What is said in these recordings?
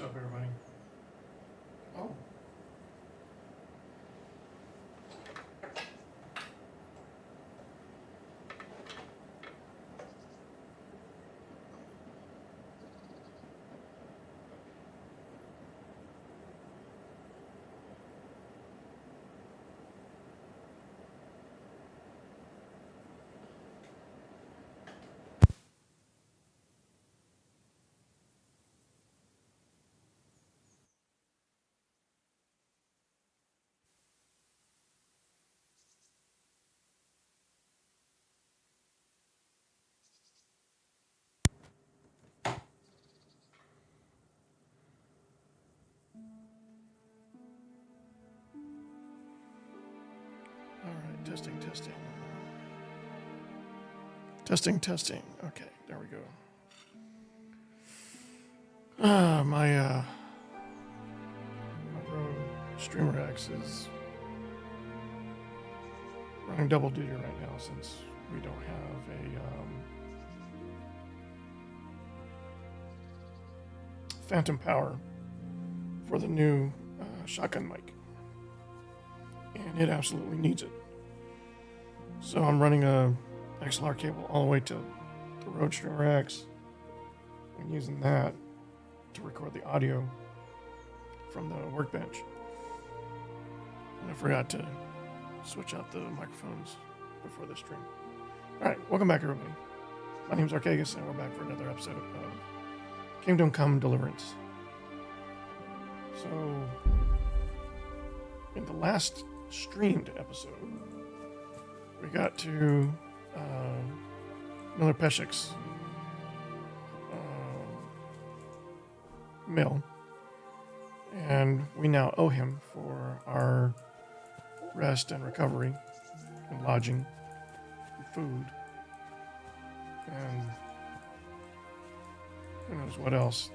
What's up, everybody? Oh. All right, testing. Testing. Okay, there we go. My Rode Streamer X is running double duty right now since we don't have a phantom power for the new shotgun mic, and it absolutely needs it. So I'm running a XLR cable all the way to the Rode Streamer X and using that to record the audio from the workbench. And I forgot to switch out the microphones before the stream. All right, welcome back, everybody. My name is Archeagus, and we're back for another episode of Kingdom Come Deliverance. So, in the last streamed episode, we got to Miller Peshek's mill, and we now owe him for our rest and recovery and lodging and food and who knows what else.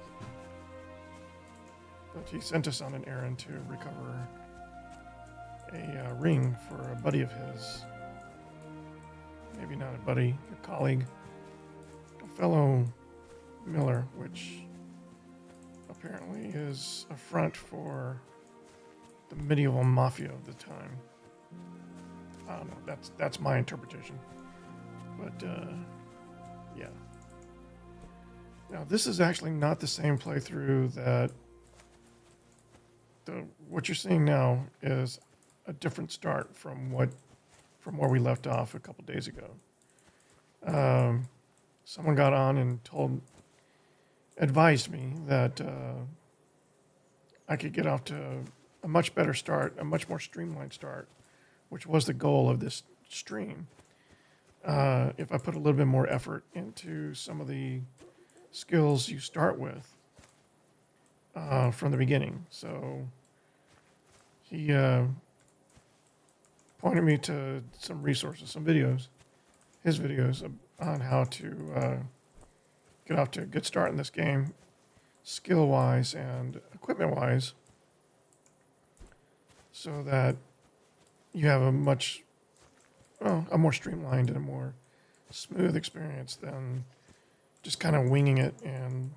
But he sent us on an errand to recover a ring for a buddy of his. Maybe not a buddy, a colleague, a fellow miller, which apparently is a front for the medieval mafia of the time. I don't know, that's my interpretation. But, yeah. Now, this is actually not the same playthrough that what you're seeing now is a different start from where we left off a couple days ago. Someone got on and advised me that I could get off to a much better start, a much more streamlined start, which was the goal of this stream. If I put a little bit more effort into some of the skills you start with from the beginning. So he pointed me to some resources, some videos, his videos on how to get off to a good start in this game, skill-wise and equipment-wise, so that you have a more streamlined and a more smooth experience than just kind of winging it and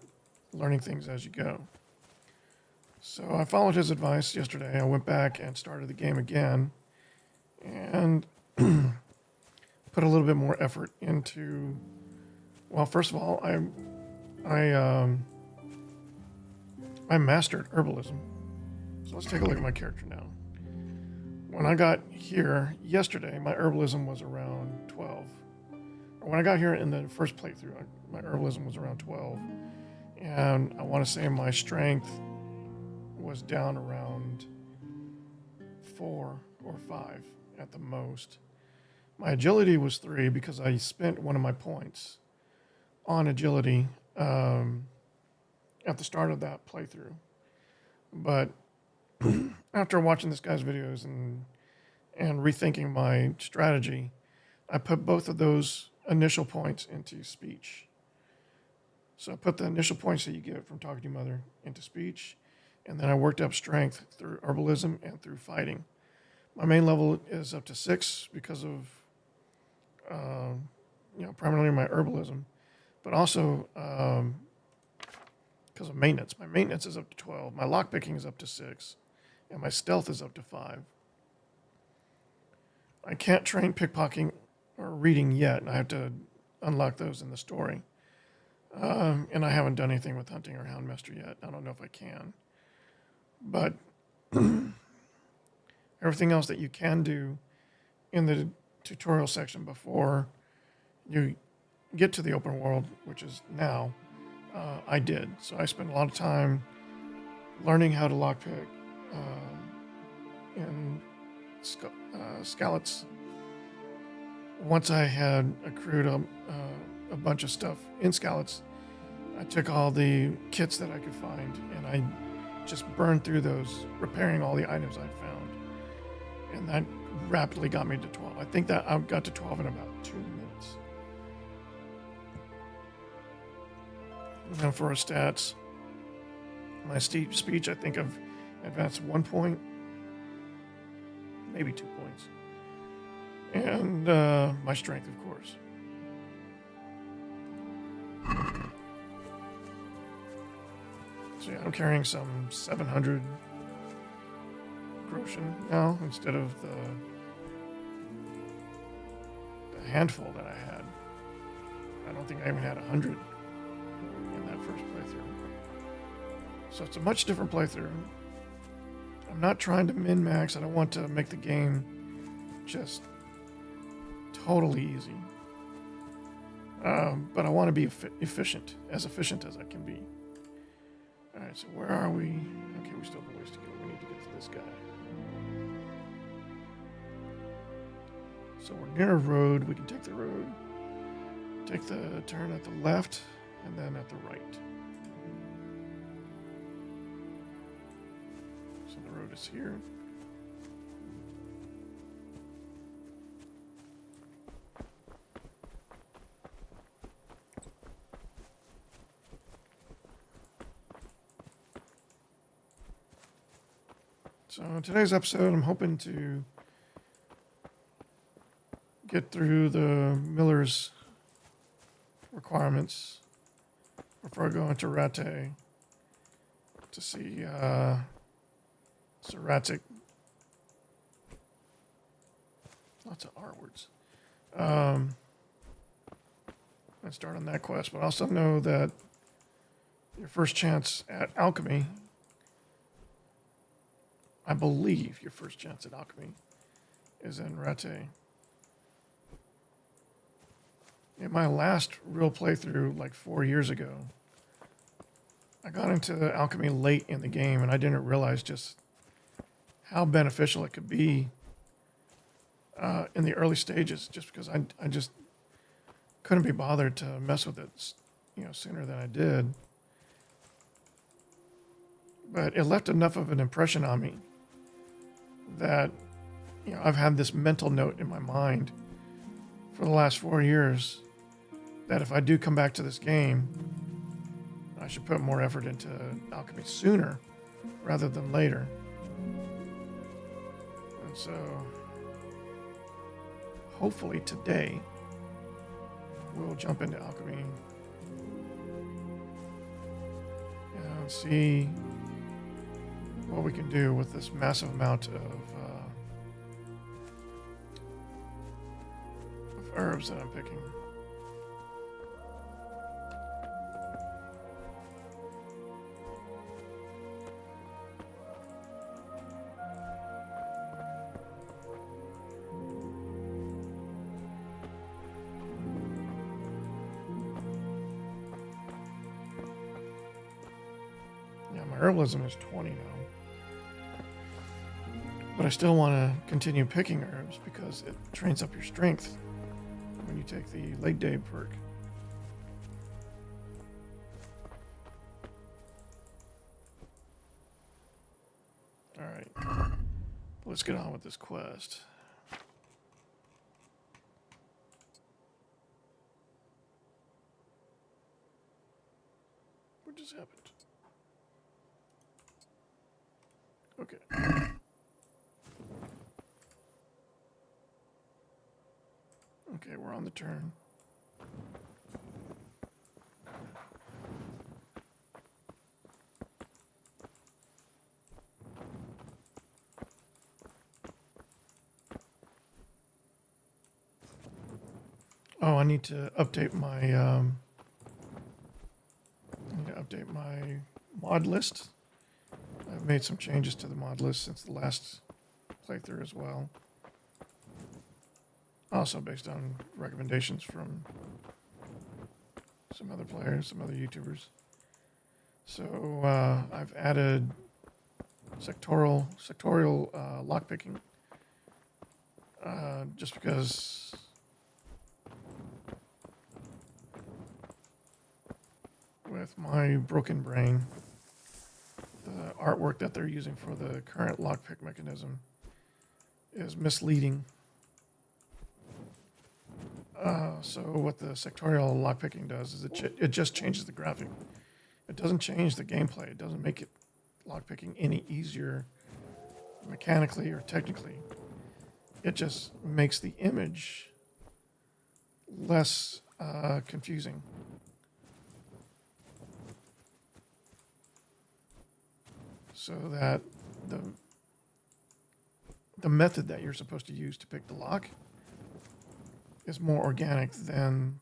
learning things as you go. So I followed his advice yesterday. I went back and started the game again and put a little bit more effort into, well, first of all, I mastered herbalism. So let's take a look at my character now. When I got here yesterday, my herbalism was around 12. Or when I got here in the first playthrough, my herbalism was around 12. And I want to say my strength was down around 4 or 5 at the most. My agility was 3 because I spent one of my points on agility at the start of that playthrough. But after watching this guy's videos and rethinking my strategy, I put both of those initial points into speech. So I put the initial points that you get from talking to your mother into speech, and then I worked up strength through herbalism and through fighting. My main level is up to 6 because of, primarily my herbalism, but also because of maintenance. My maintenance is up to 12. My lockpicking is up to 6. And my stealth is up to 5. I can't train pickpocketing or reading yet. I have to unlock those in the story. And I haven't done anything with hunting or houndmaster yet. I don't know if I can. But everything else that you can do in the tutorial section before you get to the open world, which is now, I did. So I spent a lot of time learning how to lockpick in Skalitz. Once I had accrued a bunch of stuff in Skalitz, I took all the kits that I could find and I just burned through those, repairing all the items I'd found. And that rapidly got me to 12. I think that I got to 12 in about 2 minutes. And then for our stats, my speech, I think I've advanced 1 point, maybe 2 points. And my strength, of course. So yeah, I'm carrying some 700 groschen now instead of the handful that I had. I don't think I even had 100 in that first playthrough. So it's a much different playthrough. I'm not trying to min-max. I don't want to make the game just totally easy. But I want to be efficient as I can be. Alright, so where are we? Okay, we still have a ways to go. We need to get to this guy. So we're near a road. We can take the road. Take the turn at the left and then at the right. So the road is here. So in today's episode, I'm hoping to get through the Miller's requirements before I go into Rate to see Serratic. Lots of R words. And start on that quest, but I also know that your first chance at alchemy, I believe your first chance at alchemy is in Rate. In my last real playthrough, like 4 years ago, I got into alchemy late in the game, and I didn't realize just how beneficial it could be in the early stages, just because I just couldn't be bothered to mess with it, sooner than I did. But it left enough of an impression on me that, I've had this mental note in my mind for the last 4 years that if I do come back to this game, I should put more effort into alchemy sooner rather than later. And so, hopefully today, we'll jump into alchemy and see what we can do with this massive amount of herbs that I'm picking. Yeah, my herbalism is 20 now. But I still want to continue picking herbs because it trains up your strength when you take the late day perk. Alright, let's get on with this quest. What just happened? Okay. Okay, we're on the turn. Oh, I need to update my mod list. I've made some changes to the mod list since the last playthrough as well. Also based on recommendations from some other players, some other YouTubers. So I've added sectorial lockpicking, just because with my broken brain, the artwork that they're using for the current lockpick mechanism is misleading. So what the sectorial lockpicking does is it just changes the graphic. It doesn't change the gameplay. It doesn't make it lockpicking any easier mechanically or technically. It just makes the image less confusing. So that the method that you're supposed to use to pick the lock is more organic than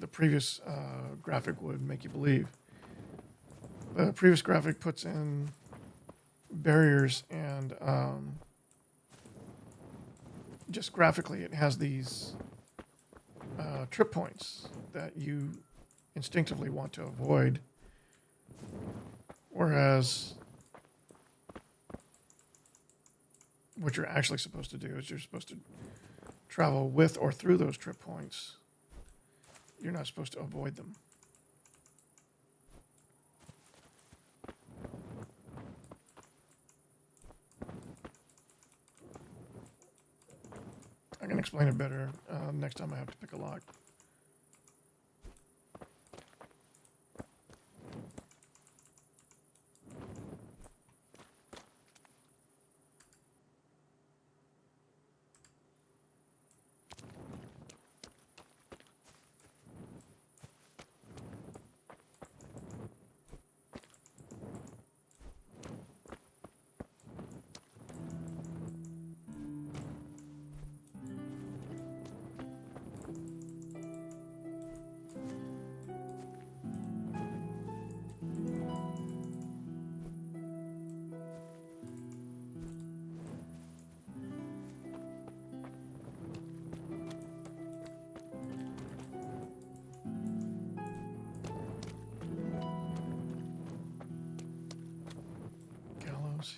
the previous graphic would make you believe. The previous graphic puts in barriers and just graphically it has these trip points that you instinctively want to avoid, whereas what you're actually supposed to do is you're supposed to travel with or through those trip points. You're not supposed to avoid them. I can explain it better next time I have to pick a lock.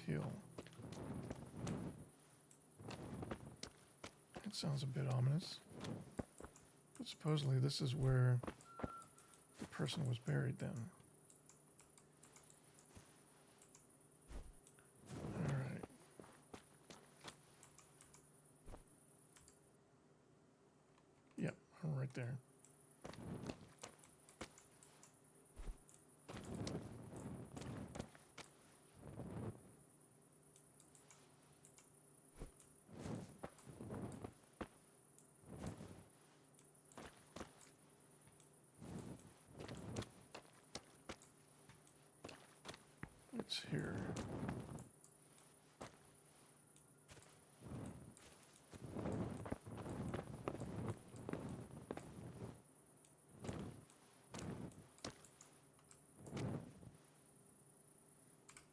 Hill. That sounds a bit ominous. But supposedly this is where the person was buried then. Alright. Yep, I'm right there. It's here.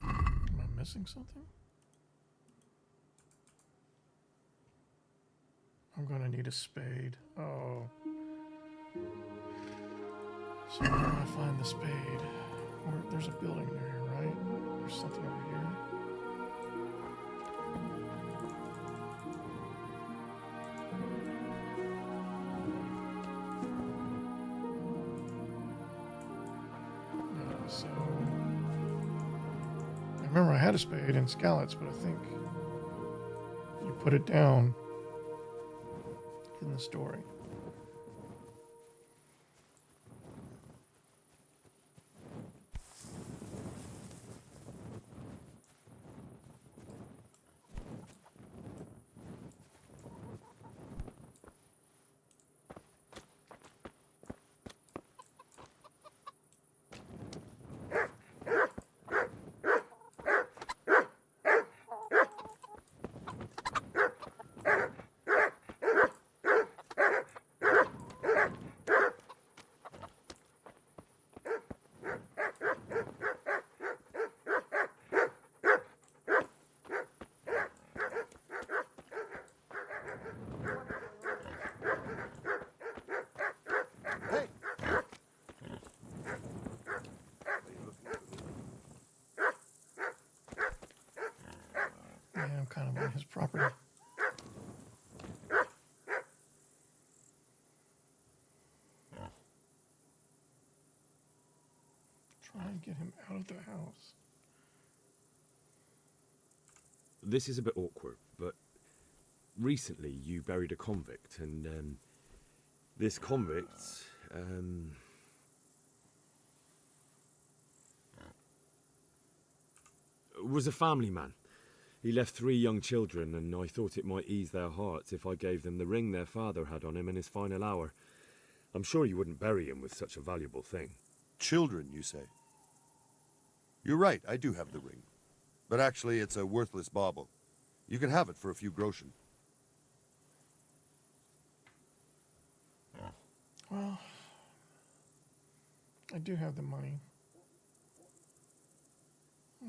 Am I missing something? I'm gonna need a spade. Oh. So where do I find the spade? There's a building there, right? There's something over here. So I remember I had a spade in Scallots, but I think you put it down in the story. Try and get him out of the house. This is a bit awkward, but recently you buried a convict, and this convict, was a family man. He left 3 young children, and I thought it might ease their hearts if I gave them the ring their father had on him in his final hour. I'm sure you wouldn't bury him with such a valuable thing. Children, you say? You're right, I do have the ring. But actually, it's a worthless bauble. You can have it for a few groschen. Well, I do have the money.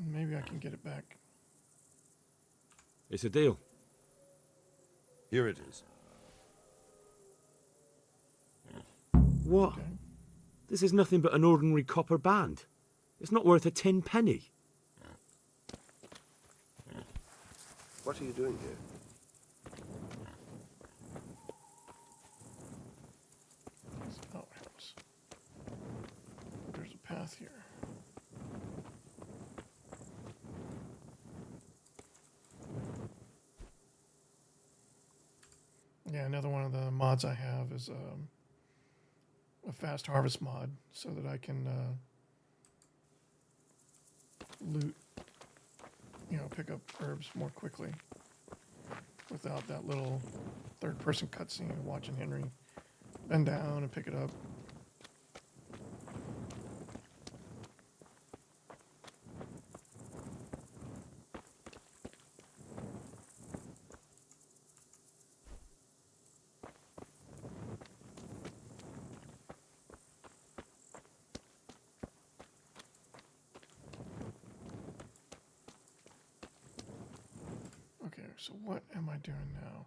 Maybe I can get it back. It's a deal. Here it is. What? Okay. This is nothing but an ordinary copper band. It's not worth a 10 penny. What are you doing here? It's an outhouse. There's a path here. Yeah, another one of the mods I have is a fast harvest mod, so that I can loot, pick up herbs more quickly without that little third-person cutscene of watching Henry bend down and pick it up. Okay, so what am I doing now?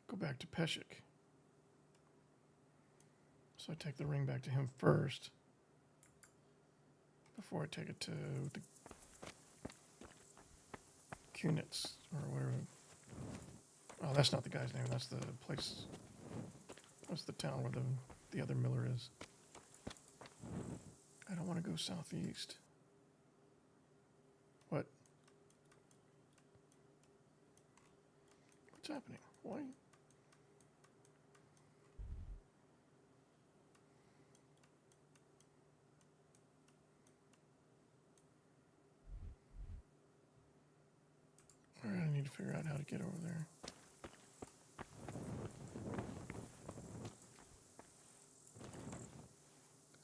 Go back to Peshek. So I take the ring back to him first before I take it to the Kunitz or whatever. Oh, that's not the guy's name. That's the place. That's the town where the other miller is. I don't want to go southeast. What? What's happening? Why? Alright, I need to figure out how to get over there.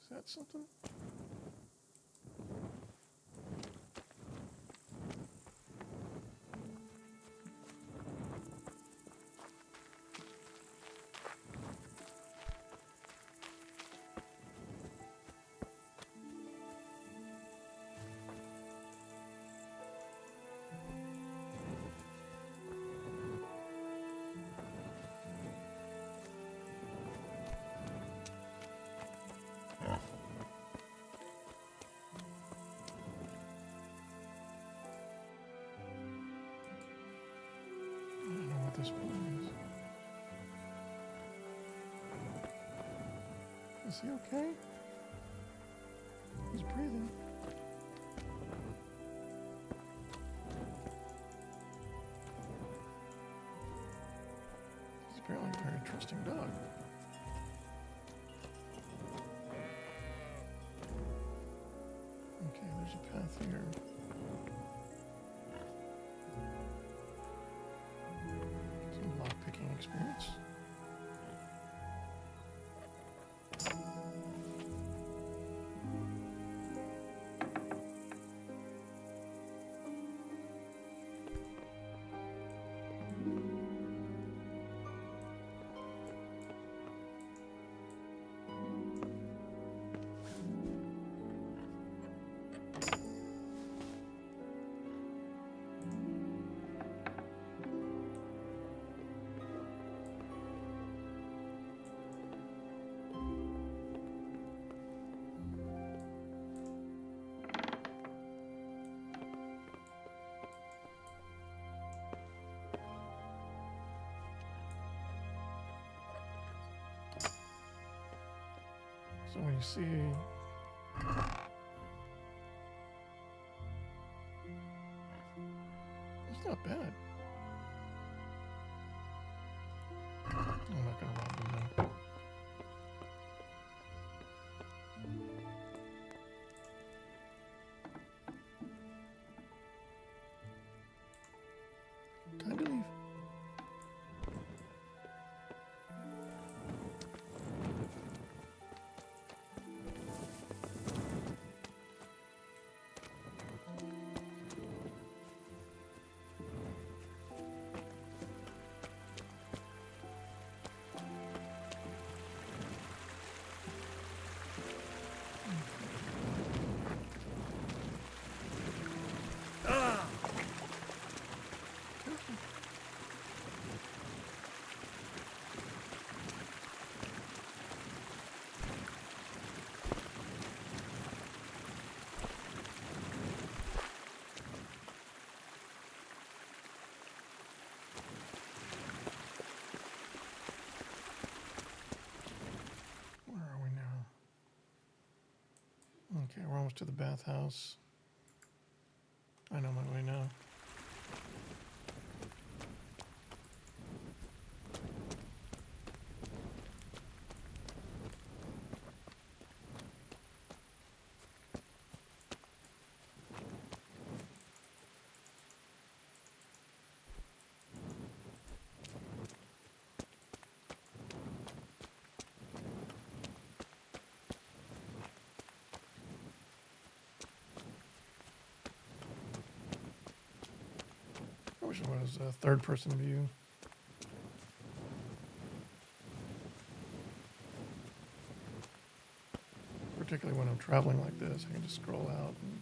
Is that something? I don't know what this one is. Is he okay? He's breathing. He's apparently a very trusting dog. Okay, there's a path here. Some lockpicking experience. So when you see it's not bad. I'm not gonna rob them now. Time to leave. Okay, we're almost to the bathhouse. I know my way now. I wish it was a third-person view. Particularly when I'm traveling like this, I can just scroll out and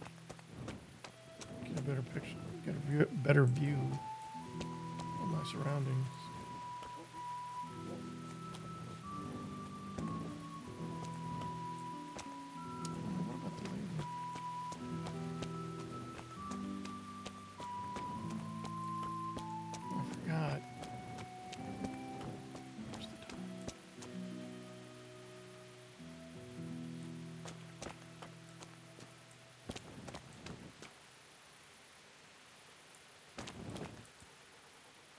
get a better picture, get a better view of my surroundings. What about the lady? I forgot. Where's the time?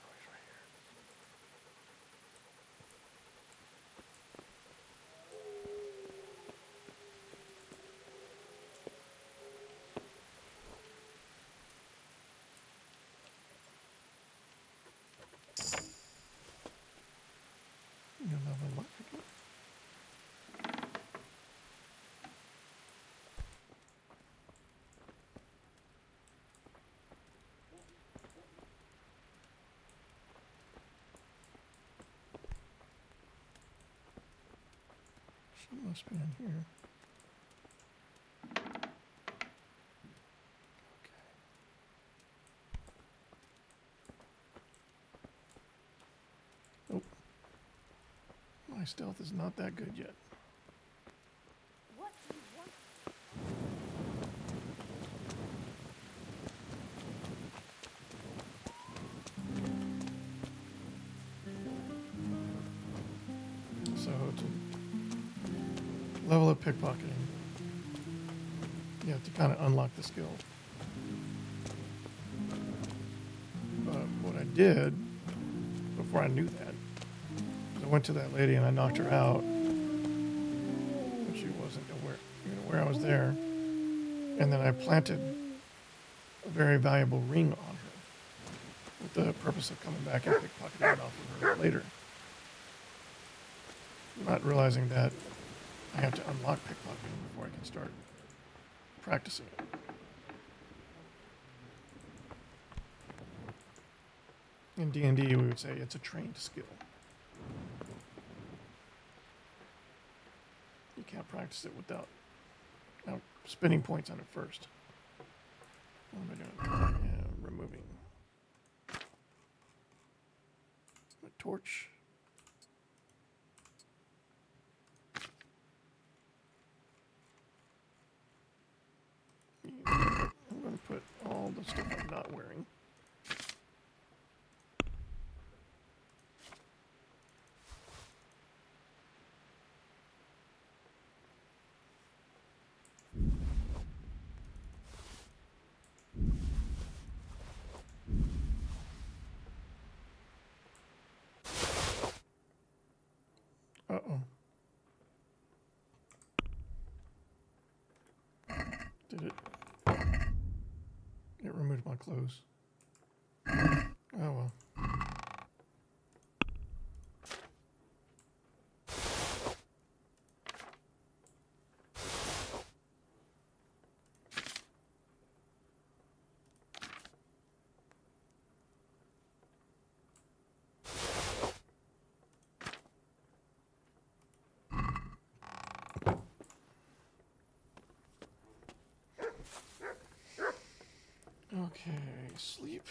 Oh, he's right here. You'll never look again. She must be in here. Okay. Nope. My stealth is not that good yet. What do you want? So to level up pickpocketing, you have to kind of unlock the skill. But what I did before I knew that, is I went to that lady and I knocked her out, but she wasn't aware I was there. And then I planted a very valuable ring on her with the purpose of coming back and pickpocketing it off of her later. Not realizing that I have to unlock pickpocketing before I can start practicing it. In D&D, we would say it's a trained skill. You can't practice it without spending points on it first. What am I doing? Yeah, removing my torch. I'm going to put all the stuff I'm not wearing. Did it? It removed my clothes. Oh well. Okay, sleep.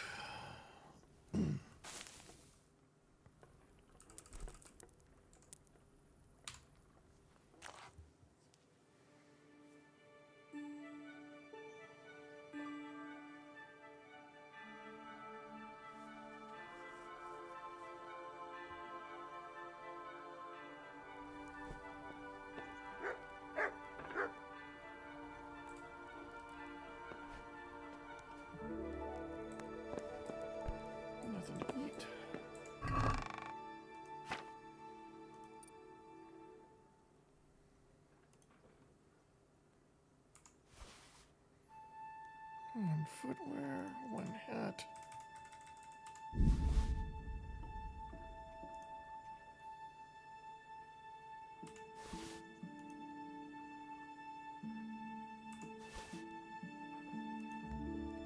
Nothing to eat. One footwear, one hat.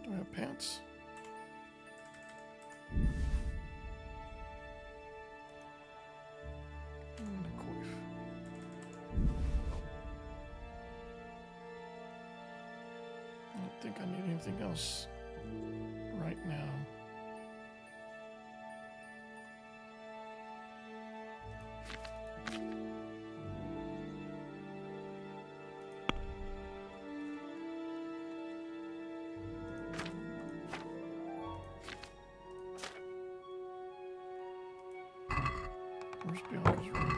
Do I have pants? And a coif. I don't think I need anything else right now. Where's Bianca's room?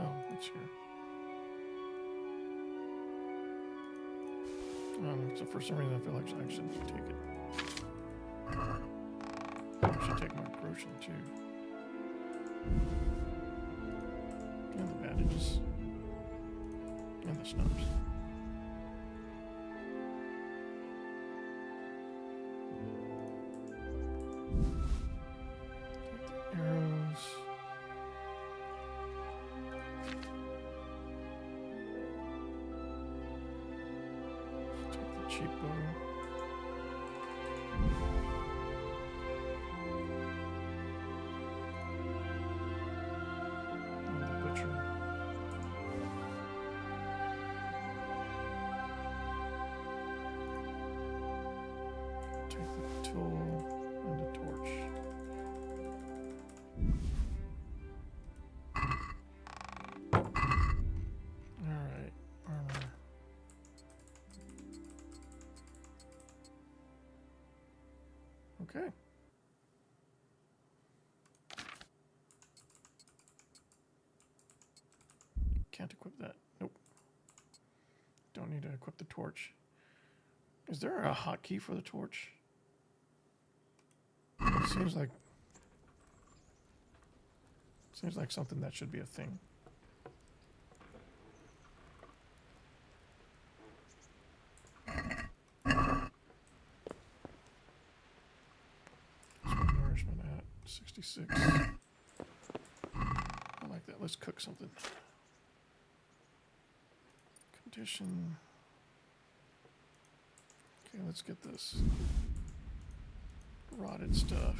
Oh, it's here. So for some reason I feel like I should take it. I should take my brochure too. And the bandages. And the snubs. Take the arrows. Cheap bow. And the butcher. Take the tool and the torch. Alright, armor. Okay. Can't equip that. Nope. Don't need to equip the torch. Is there a hotkey for the torch? It seems like something that should be a thing. Nourishment at 66. I like that. Let's cook something. Condition. Okay, let's get this rotted stuff.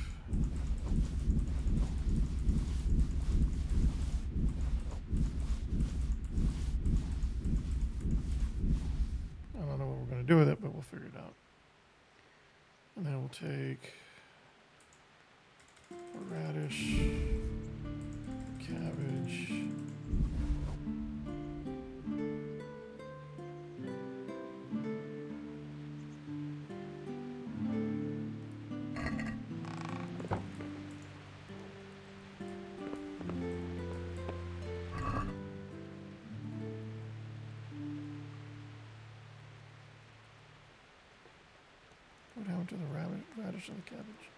I don't know what we're going to do with it, but we'll figure it out. And then we'll take a radish, cabbage, to the radish and the cabbage.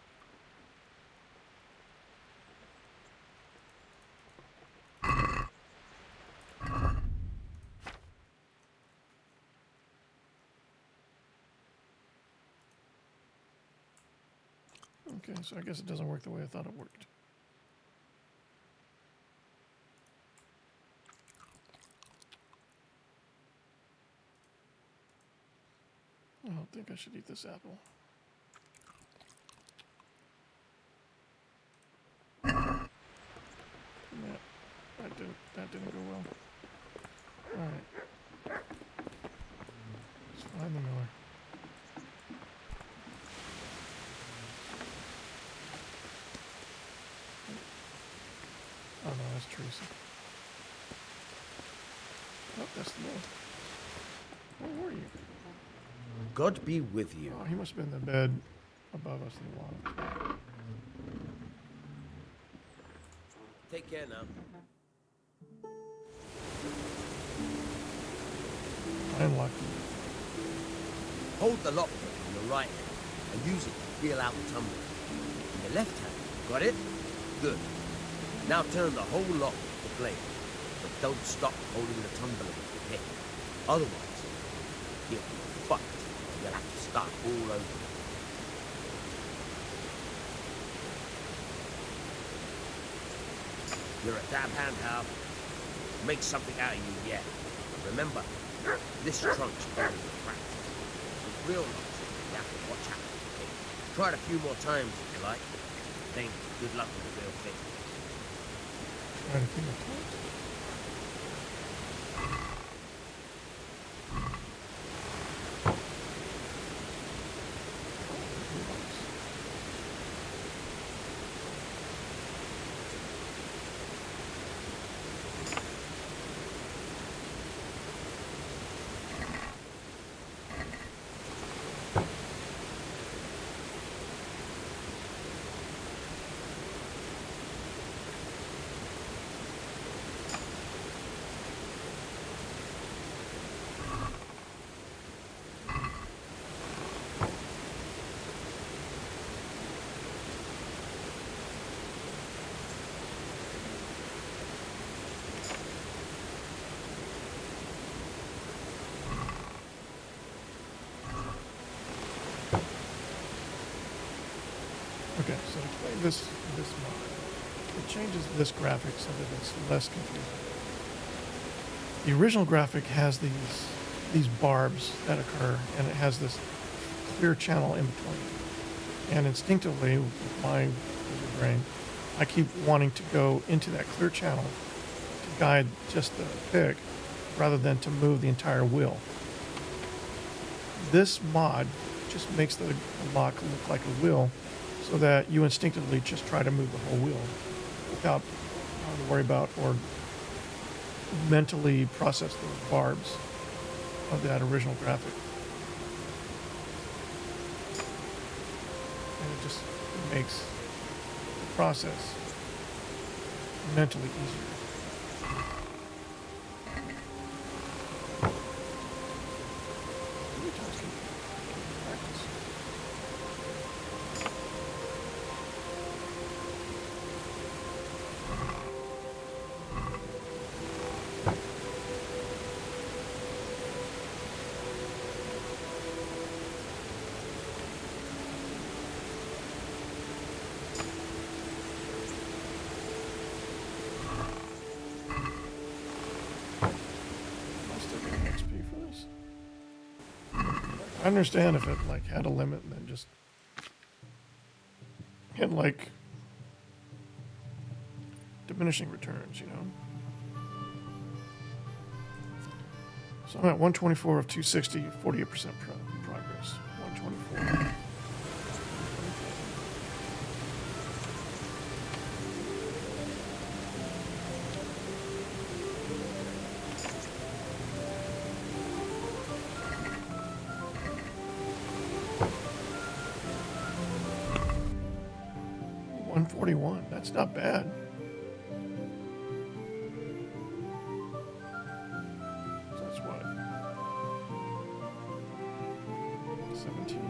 Okay, so I guess it doesn't work the way I thought it worked. I don't think I should eat this apple. Yeah, that didn't go well. Alright. Let's find the miller. Oh no, that's Teresa. Oh, that's the miller. Where were you? God be with you. Oh, he must have been in the bed above us in the water. Take care now. I unlocked him. Hold the lockpick in the right hand and use it to feel out the tumbler. In the left hand, got it? Good. Now turn the whole lock to the blade, but don't stop holding the tumbler with the pick. Otherwise, you'll be fucked. You'll have to start all over. You're a damn hand, Hal. Make something out of you yet. Remember, this trunk's only for practice. With real knocks, you have to watch out for the pick. Try it a few more times if you like. Then good luck with the real thing. Trying to think of times. Okay, so to play this mod, it changes this graphic so that it's less confusing. The original graphic has these barbs that occur, and it has this clear channel in between. And instinctively, with my brain, I keep wanting to go into that clear channel to guide just the pick, rather than to move the entire wheel. This mod just makes the lock look like a wheel, so that you instinctively just try to move the whole wheel without having to worry about or mentally process those barbs of that original graphic. And it just makes the process mentally easier. Practice. I understand if it like had a limit and then just hit like diminishing returns, you know. So I'm at 124 of 260, 48% progress. 124. That's not bad. So that's what? 17.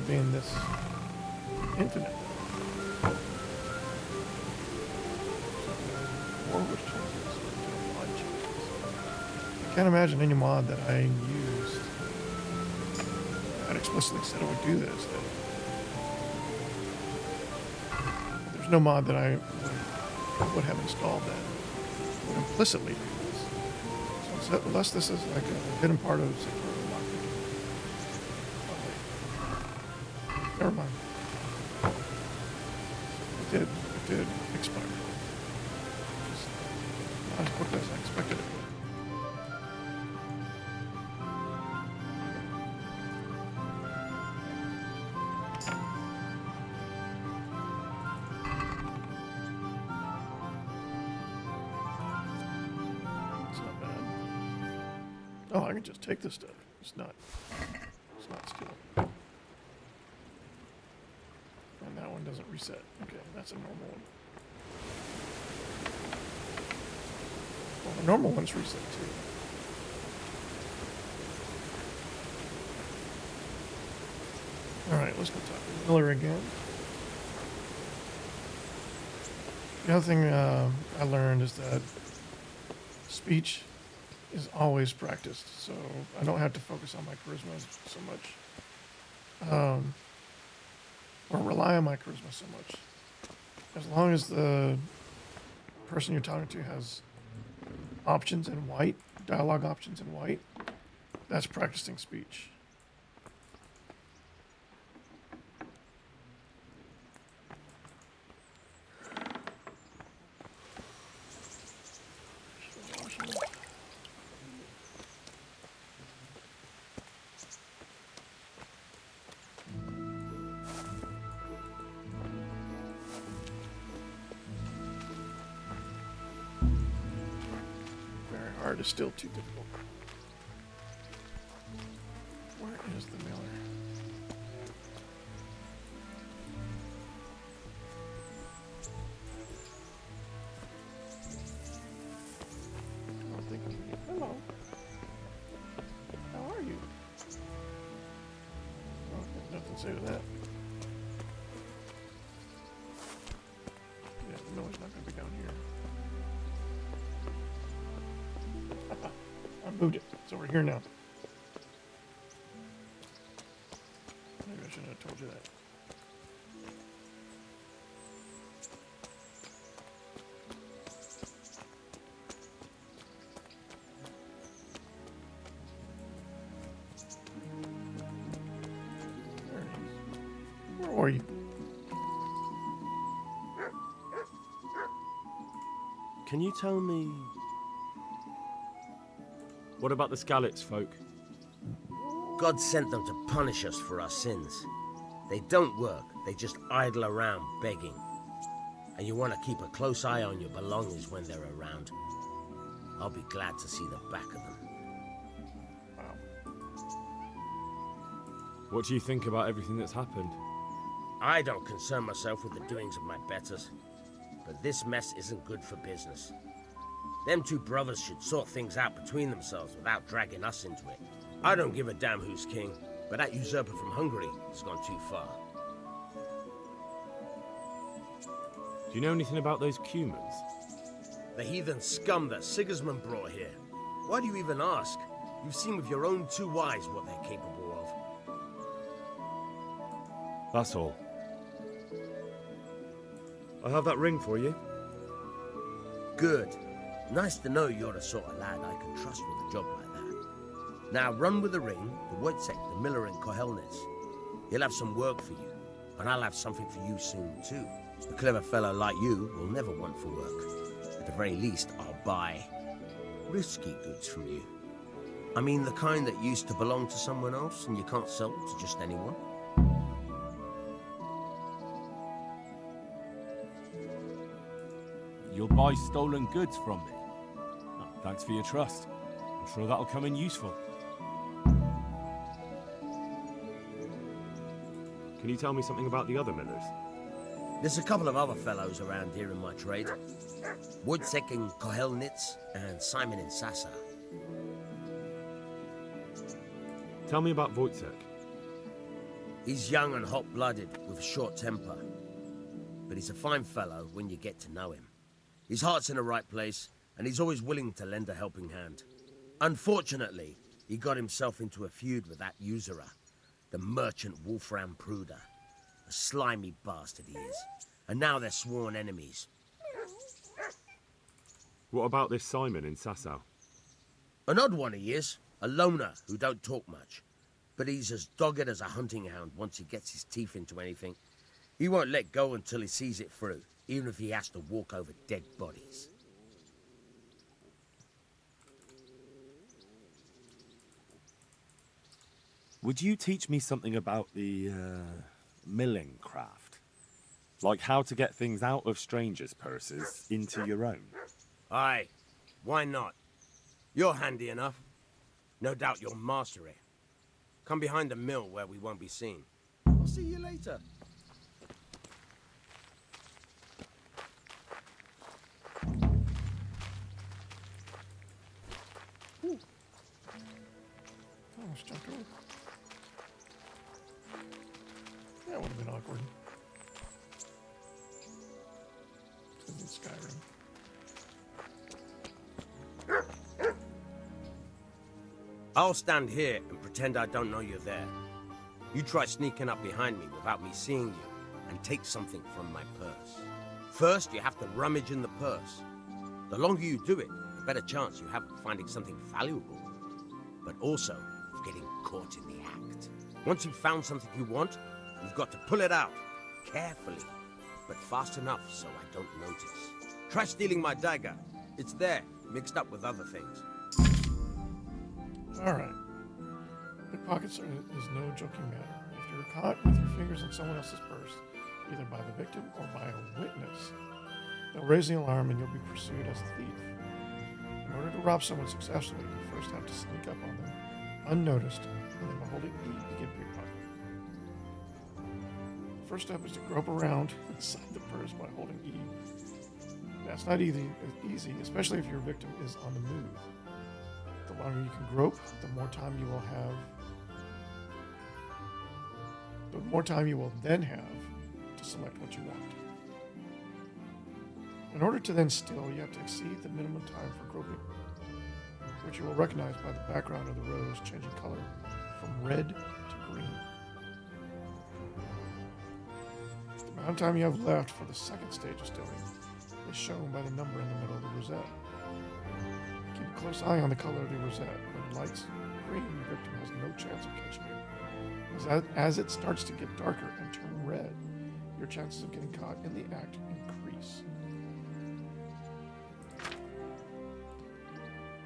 it being this infinite. Or which changes, mod changes. I can't imagine any mod that I used that explicitly said it would do this. There's no mod that I would have installed that would implicitly do this. So unless this is like a hidden part of STuRoK Lartigue. Oh, wait. Never mind. It did expire. Just not as quickly as I expected it would. Oh, I can just take this stuff. It's not stealing. And that one doesn't reset. Okay, that's a normal one. Well, the normal one's reset too. Alright, let's go talk to Miller again. The other thing I learned is that speech is always practiced, so I don't have to focus on my charisma so much, or rely on my charisma so much. As long as the person you're talking to has options in white, dialogue options in white, that's practicing speech. Is still too difficult. Where is the mailer? I don't think I'm gonna get. Hello. How are you? Oh, there's nothing to say to that. Yeah, the miller's not gonna be down here. I moved it. It's over here now. Maybe I shouldn't have told you that. There it is. Where are you? Can you tell me... What about the Scallops folk? God sent them to punish us for our sins. They don't work, they just idle around begging. And you want to keep a close eye on your belongings when they're around. I'll be glad to see the back of them. What do you think about everything that's happened? I don't concern myself with the doings of my betters. But this mess isn't good for business. Them two brothers should sort things out between themselves without dragging us into it. I don't give a damn who's king, but that usurper from Hungary has gone too far. Do you know anything about those Cumans? The heathen scum that Sigismund brought here. Why do you even ask? You've seen with your own two eyes what they're capable of. That's all. I have that ring for you. Good. Nice to know you're the sort of lad I can trust with a job like that. Now run with the ring, the Wojtek, the miller in Kohelnitz. He'll have some work for you, and I'll have something for you soon too. A clever fellow like you will never want for work. At the very least, I'll buy risky goods from you. I mean the kind that used to belong to someone else and you can't sell to just anyone. You'll buy stolen goods from me. Oh, thanks for your trust. I'm sure that'll come in useful. Can you tell me something about the other millers? There's a couple of other fellows around here in my trade. Wojtek in Kohelnitz and Simon in Sasa. Tell me about Wojtek. He's young and hot-blooded, with a short temper. But he's a fine fellow when you get to know him. His heart's in the right place, and he's always willing to lend a helping hand. Unfortunately, he got himself into a feud with that usurer, the merchant Wolfram Pruder. A slimy bastard he is. And now they're sworn enemies. What about this Simon in Sasau? An odd one he is. A loner who don't talk much. But he's as dogged as a hunting hound once he gets his teeth into anything. He won't let go until he sees it through, even if he has to walk over dead bodies. Would you teach me something about the, milling craft? Like how to get things out of strangers' purses into your own? Aye, why not? You're handy enough. No doubt you'll master it. Come behind the mill where we won't be seen. I'll see you later. Almost jumped over. That would have been awkward. This isn't Skyrim. I'll stand here and pretend I don't know you're there. You try sneaking up behind me without me seeing you, and take something from my purse. First, you have to rummage in the purse. The longer you do it, the better chance you have of finding something valuable, but also of getting caught in the act. Once you've found something you want, you've got to pull it out, carefully, but fast enough so I don't notice. Try stealing my dagger. It's there, mixed up with other things. Alright. Pickpockets is no joking matter. If you're caught with your fingers in someone else's purse, either by the victim or by a witness, they'll raise the alarm and you'll be pursued as a thief. In order to rob someone successfully, you first have to sneak up on them, unnoticed, and then by holding E, begin pickpocketing. The first step is to grope around inside the purse by holding E. That's not easy, especially if your victim is on the move. The longer you can grope, the more time you will have. The more time you will then have to select what you want. In order to then steal, you have to exceed the minimum time for groping, which you will recognize by the background of the rows changing color from red to green. The amount of time you have left for the second stage of stealing is shown by the number in the middle of the rosette. Keep a close eye on the color of the rosette. When it lights green, your victim has no chance of catching you. As it starts to get darker and turn red, your chances of getting caught in the act increase.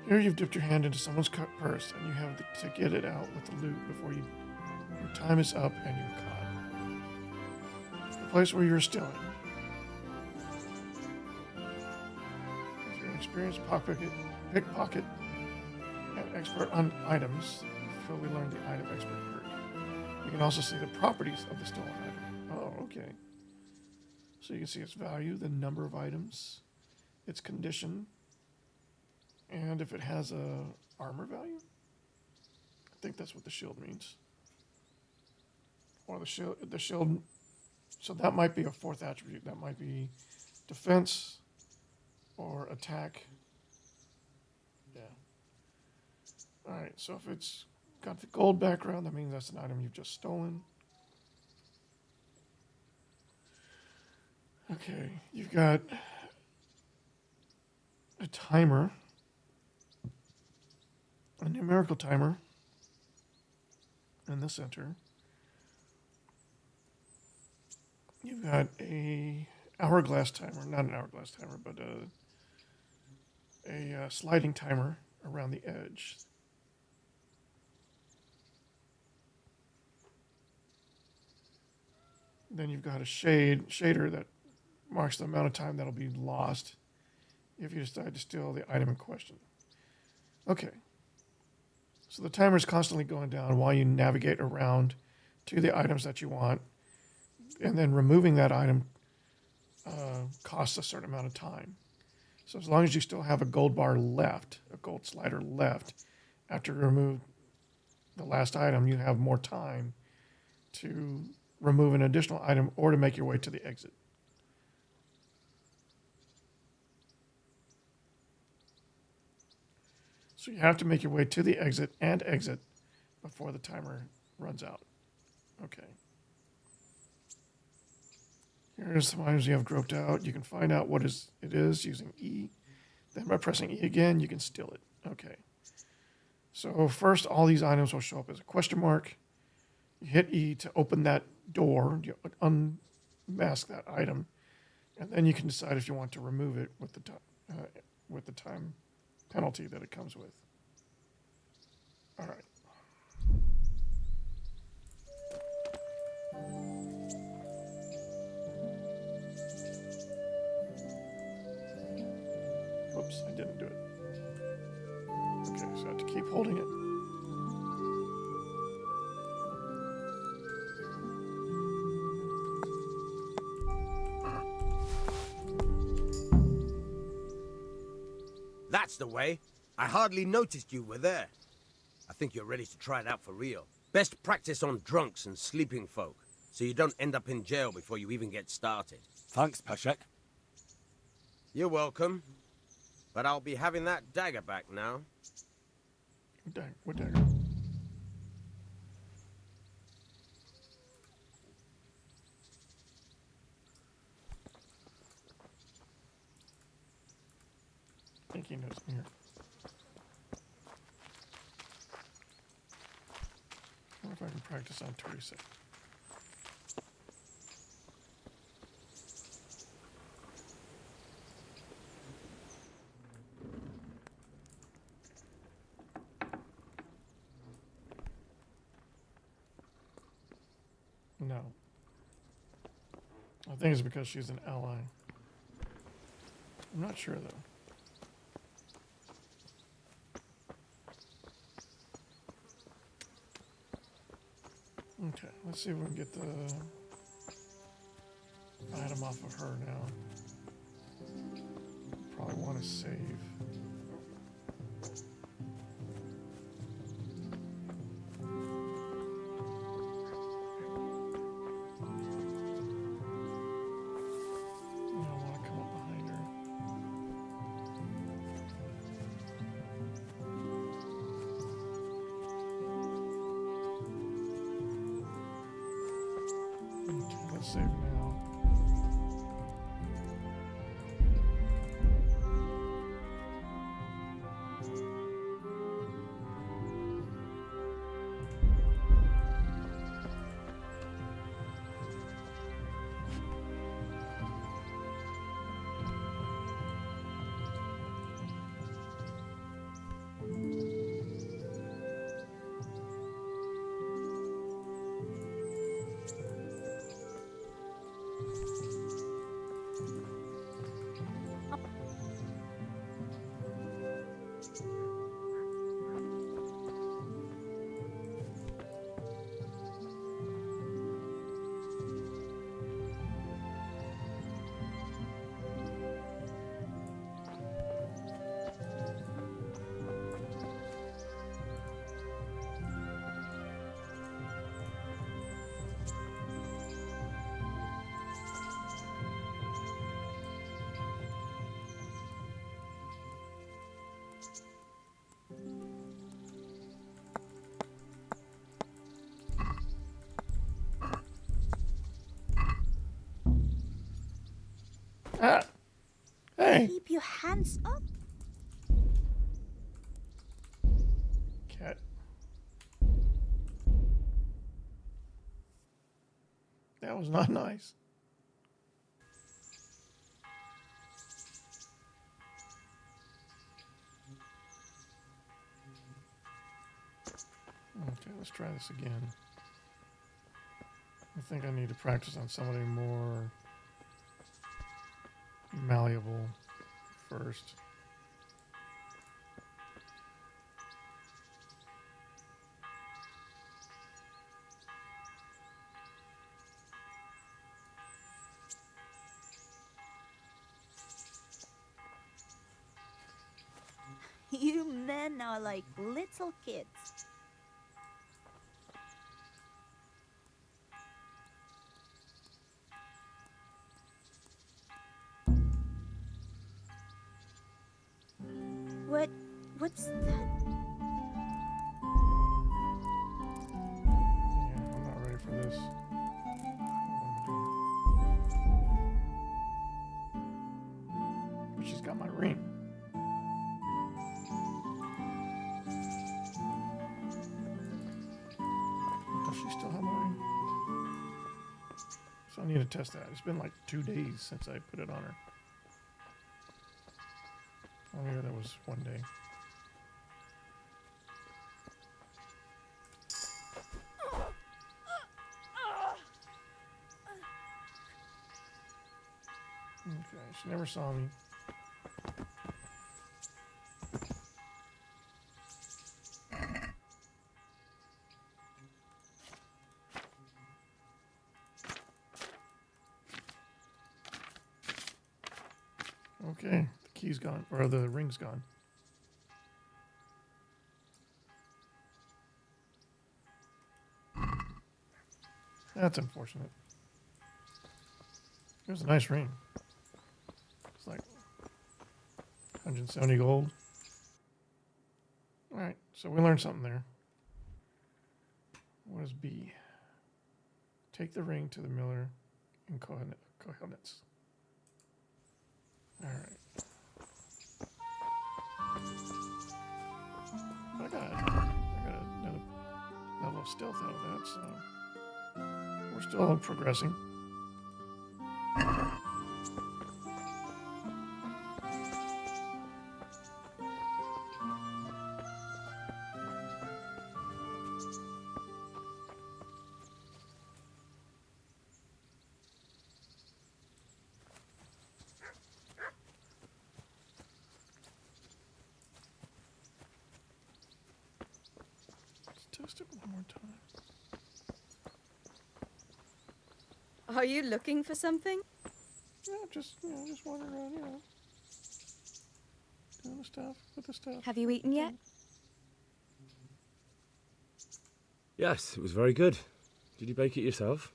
Here you've dipped your hand into someone's purse and you have to get it out with the loot before your time is up and you're caught. The place where you're stealing. If you're an experienced pickpocket and expert on items, before we learn the item expert perk. You can also see the properties of the stolen item. Oh, okay. So you can see its value, the number of items, its condition, and if it has a armor value. I think that's what the shield means. Or the shield. So that might be a fourth attribute. That might be defense or attack. Yeah. All right. So if it's got the gold background, that means that's an item you've just stolen. Okay, you've got a timer, a numerical timer in the center. You've got a hourglass timer, not an hourglass timer, but a sliding timer around the edge. Then you've got a shader that marks the amount of time that'll be lost if you decide to steal the item in question. Okay. So the timer is constantly going down while you navigate around to the items that you want. And then removing that item costs a certain amount of time. So as long as you still have a gold bar left, a gold slider left, after you remove the last item, you have more time to remove an additional item or to make your way to the exit. So you have to make your way to the exit and exit before the timer runs out. Okay. Here's some items you have groped out. You can find out what it is using E. Then by pressing E again, you can steal it. Okay. So first, all these items will show up as a question mark. You hit E to open that door. You unmask that item. And then you can decide if you want to remove it with the time penalty that it comes with. All right. Whoops, I didn't do it. Okay, so I have to keep holding it. That's the way. I hardly noticed you were there. I think you're ready to try it out for real. Best practice on drunks and sleeping folk, so you don't end up in jail before you even get started. Thanks, Peshek. You're welcome. But I'll be having that dagger back now. What dagger? I think he knows I'm here. I wonder if I can practice on Teresa. No. I think it's because she's an ally. I'm not sure, though. Okay, let's see if we can get the item off of her now. Probably want to save. Save now. Ah! Hey! Keep your hands up. Cat. That was not nice. Okay, let's try this again. I think I need to practice on somebody more malleable first. You men are like little kids. What's that? Yeah, I'm not ready for this. But she's got my ring. Does she still have my ring? So I need to test that. It's been like 2 days since I put it on her. Oh, maybe that was 1 day. Okay, she never saw me. Okay, the key's gone, or the ring's gone. That's unfortunate. It was a nice ring. It's like 170 gold. Alright, so we learned something there. What is B? Take the ring to the miller in coordinates. Alright. I got another level of stealth out of that, so we're still progressing. Test it one more time. Are you looking for something? Yeah, just wandering around, doing the stuff, with the stuff. Have you eaten yet? Yes, it was very good. Did you bake it yourself?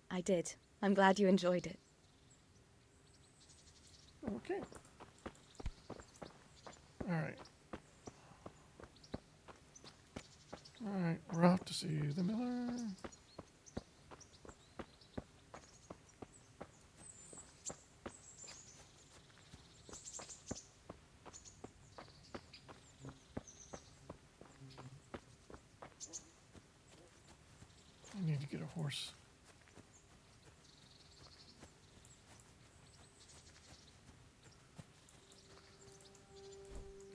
I did. I'm glad you enjoyed it. Okay. Alright. Alright, we're off to see the miller. I need to get a horse.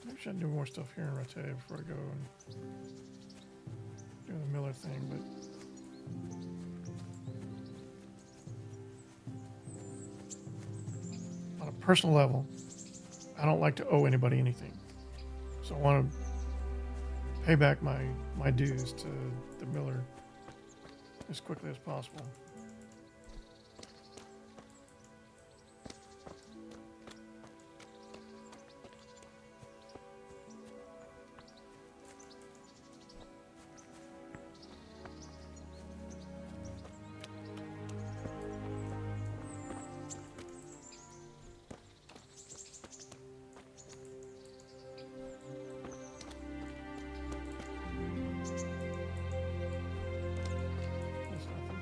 Maybe I should do more stuff here in Roque before I go and do the miller thing, but on a personal level, I don't like to owe anybody anything. So I want to pay back my dues to the miller as quickly as possible. There's nothing.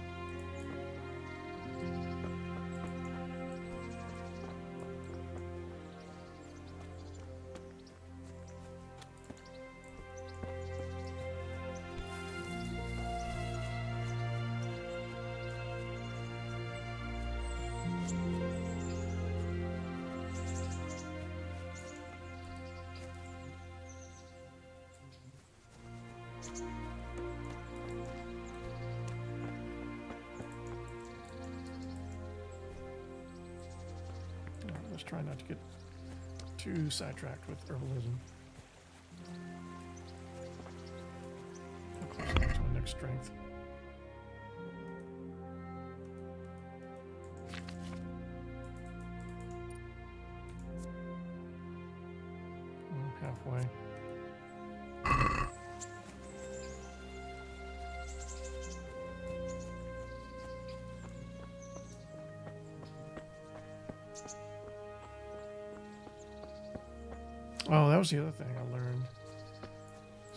Let's try not to get too sidetracked with herbalism. How close am I to my next strength? Halfway. Oh, that was the other thing I learned.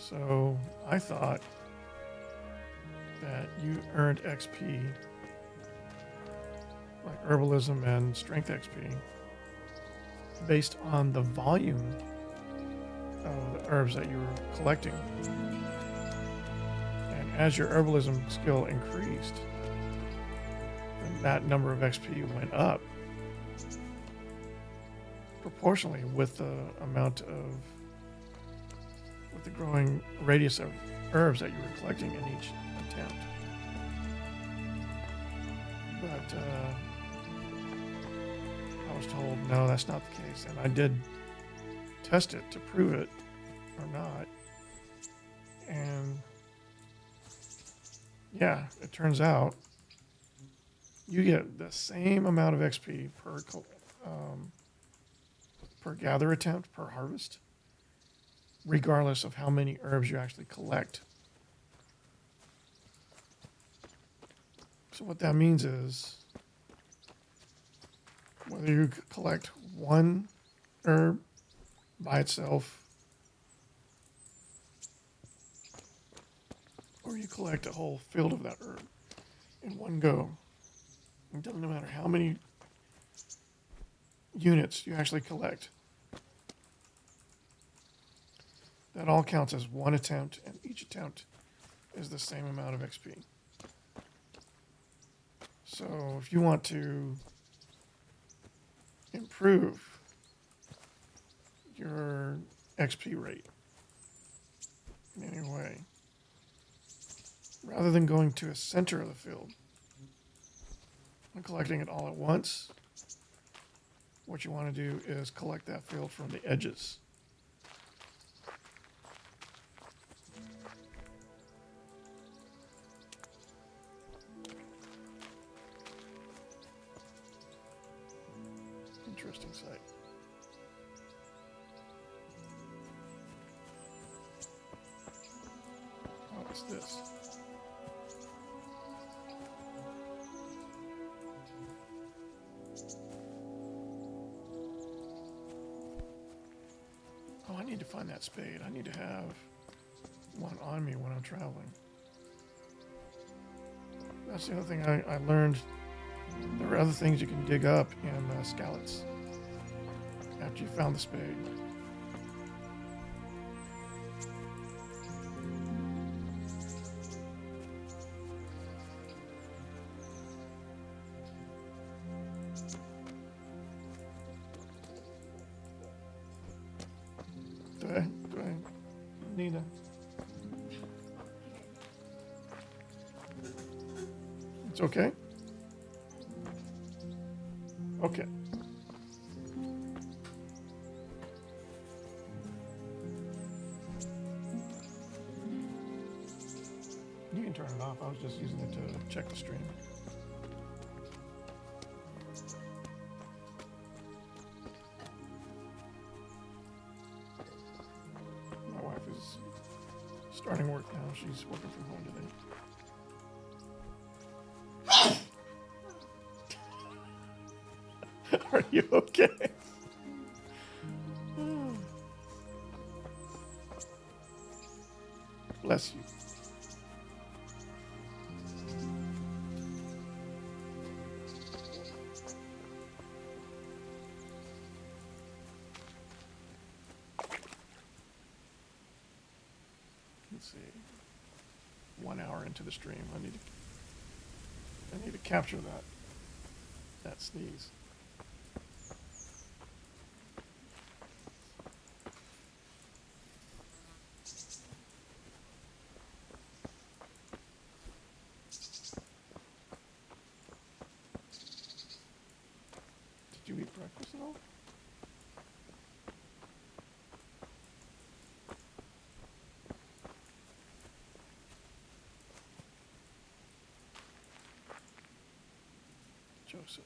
So I thought that you earned XP, like herbalism and strength XP, based on the volume of the herbs that you were collecting. And as your herbalism skill increased, then that number of XP went up proportionally with the amount of, with the growing radius of herbs that you were collecting in each attempt. But I was told, no, that's not the case. And I did test it to prove it or not. And yeah, it turns out you get the same amount of XP per gather attempt, per harvest, regardless of how many herbs you actually collect. So what that means is, whether you collect one herb by itself, or you collect a whole field of that herb in one go, it doesn't matter how many units you actually collect. That all counts as one attempt, and each attempt is the same amount of XP. So if you want to improve your XP rate in any way, rather than going to a center of the field and collecting it all at once, what you want to do is collect that field from the edges. Interesting sight. Oh, what's this? Oh, I need to find that spade. I need to have one on me when I'm traveling. That's the other thing I learned. There are other things you can dig up in Scallots after you found the spade. Do I need a... It's okay? Okay. You can turn it off. I was just using it to check the stream. My wife is starting work now. She's working from home today. Are you okay? Bless you. Let's see. 1 hour into the stream, I need to capture that sneeze. Did you eat breakfast at all? Joseph.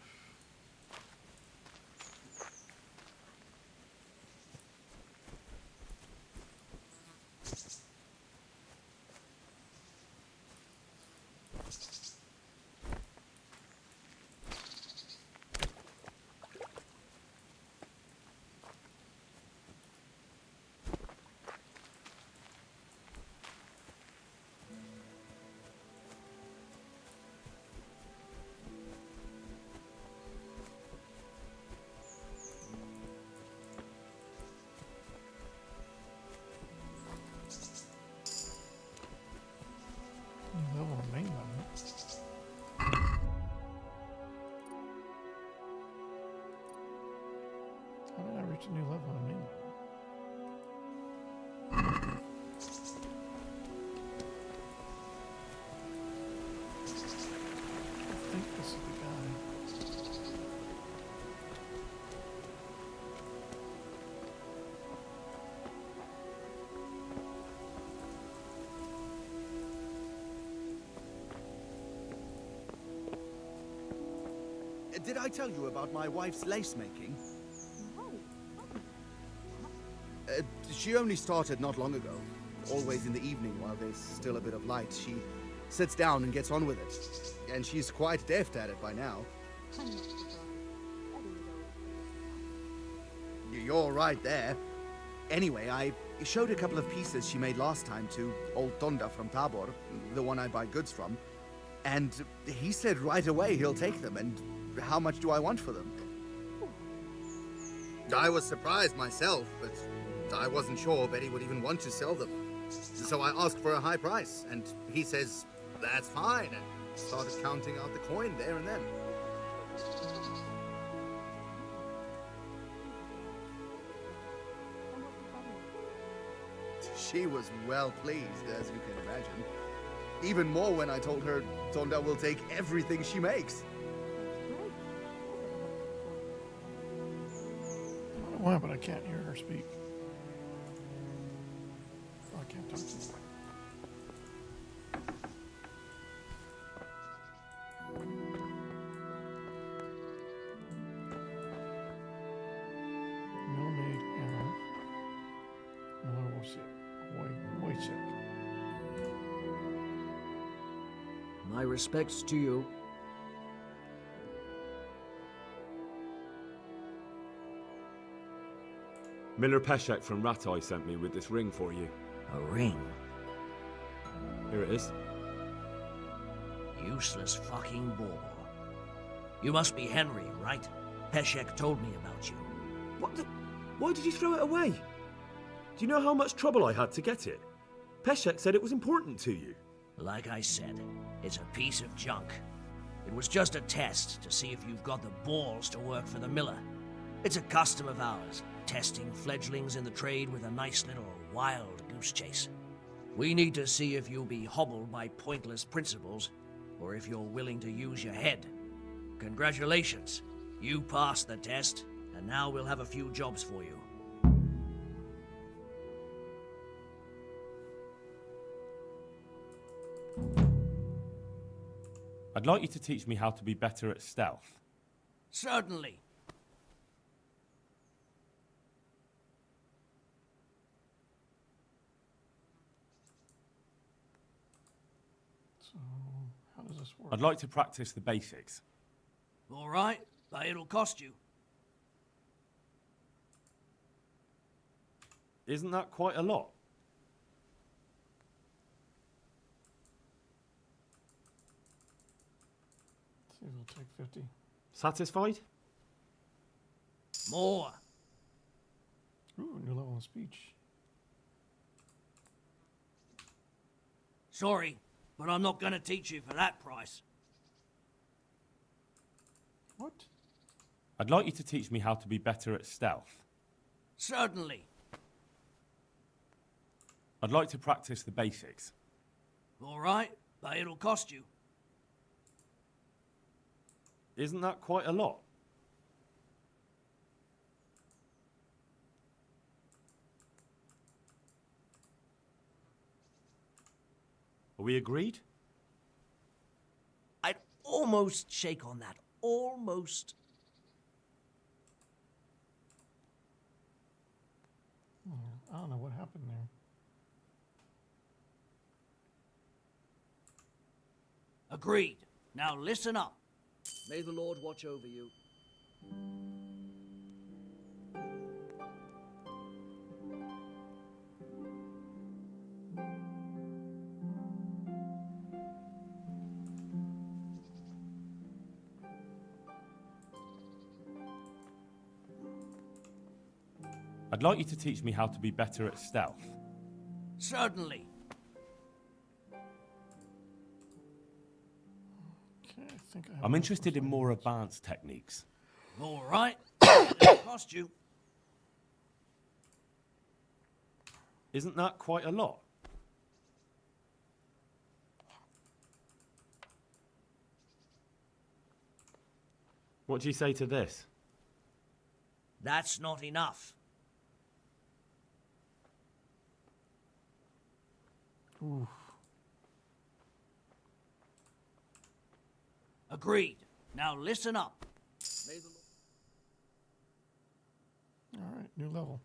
reached a new level on main level. I think this is the guy. Did I tell you about my wife's lace making? She only started not long ago. Always in the evening while there's still a bit of light. She sits down and gets on with it. And she's quite deft at it by now. You're right there. Anyway, I showed a couple of pieces she made last time to old Tonda from Tabor, the one I buy goods from. And he said right away he'll take them, and how much do I want for them? I was surprised myself, but I wasn't sure Betty would even want to sell them. So I asked for a high price, and he says, that's fine, and started counting out the coin there and then. She was well pleased, as you can imagine. Even more when I told her Tonda will take everything she makes. I don't know why, but I can't hear her speak. Oh, I can't talk to her. Mill-made hammer. Youcef. My respects to you. Miller Peshek from Ratai sent me with this ring for you. A ring? Here it is. Useless fucking ball. You must be Henry, right? Peshek told me about you. What the? Why did you throw it away? Do you know how much trouble I had to get it? Peshek said it was important to you. Like I said, it's a piece of junk. It was just a test to see if you've got the balls to work for the miller. It's a custom of ours, testing fledglings in the trade with a nice little wild goose chase. We need to see if you'll be hobbled by pointless principles, or if you're willing to use your head. Congratulations, you passed the test, and now we'll have a few jobs for you. I'd like you to teach me how to be better at stealth. Certainly. So, how does this work? I'd like to practice the basics. All right, but it'll cost you. Isn't that quite a lot? See if we'll take 50. Satisfied? More. Ooh, new level of speech. Sorry, but I'm not going to teach you for that price. What? I'd like you to teach me how to be better at stealth. Certainly. I'd like to practice the basics. All right, but it'll cost you. Isn't that quite a lot? Are we agreed? I'd almost shake on that. Almost. I don't know what happened there. Agreed. Now listen up. May the Lord watch over you. I'd like you to teach me how to be better at stealth. Certainly. Okay, I think I have I'm enough interested in for more finance. advanced techniques. All right. It'll cost you. Isn't that quite a lot? What do you say to this? That's not enough. Ooh. Agreed. Now listen up. All right, new level.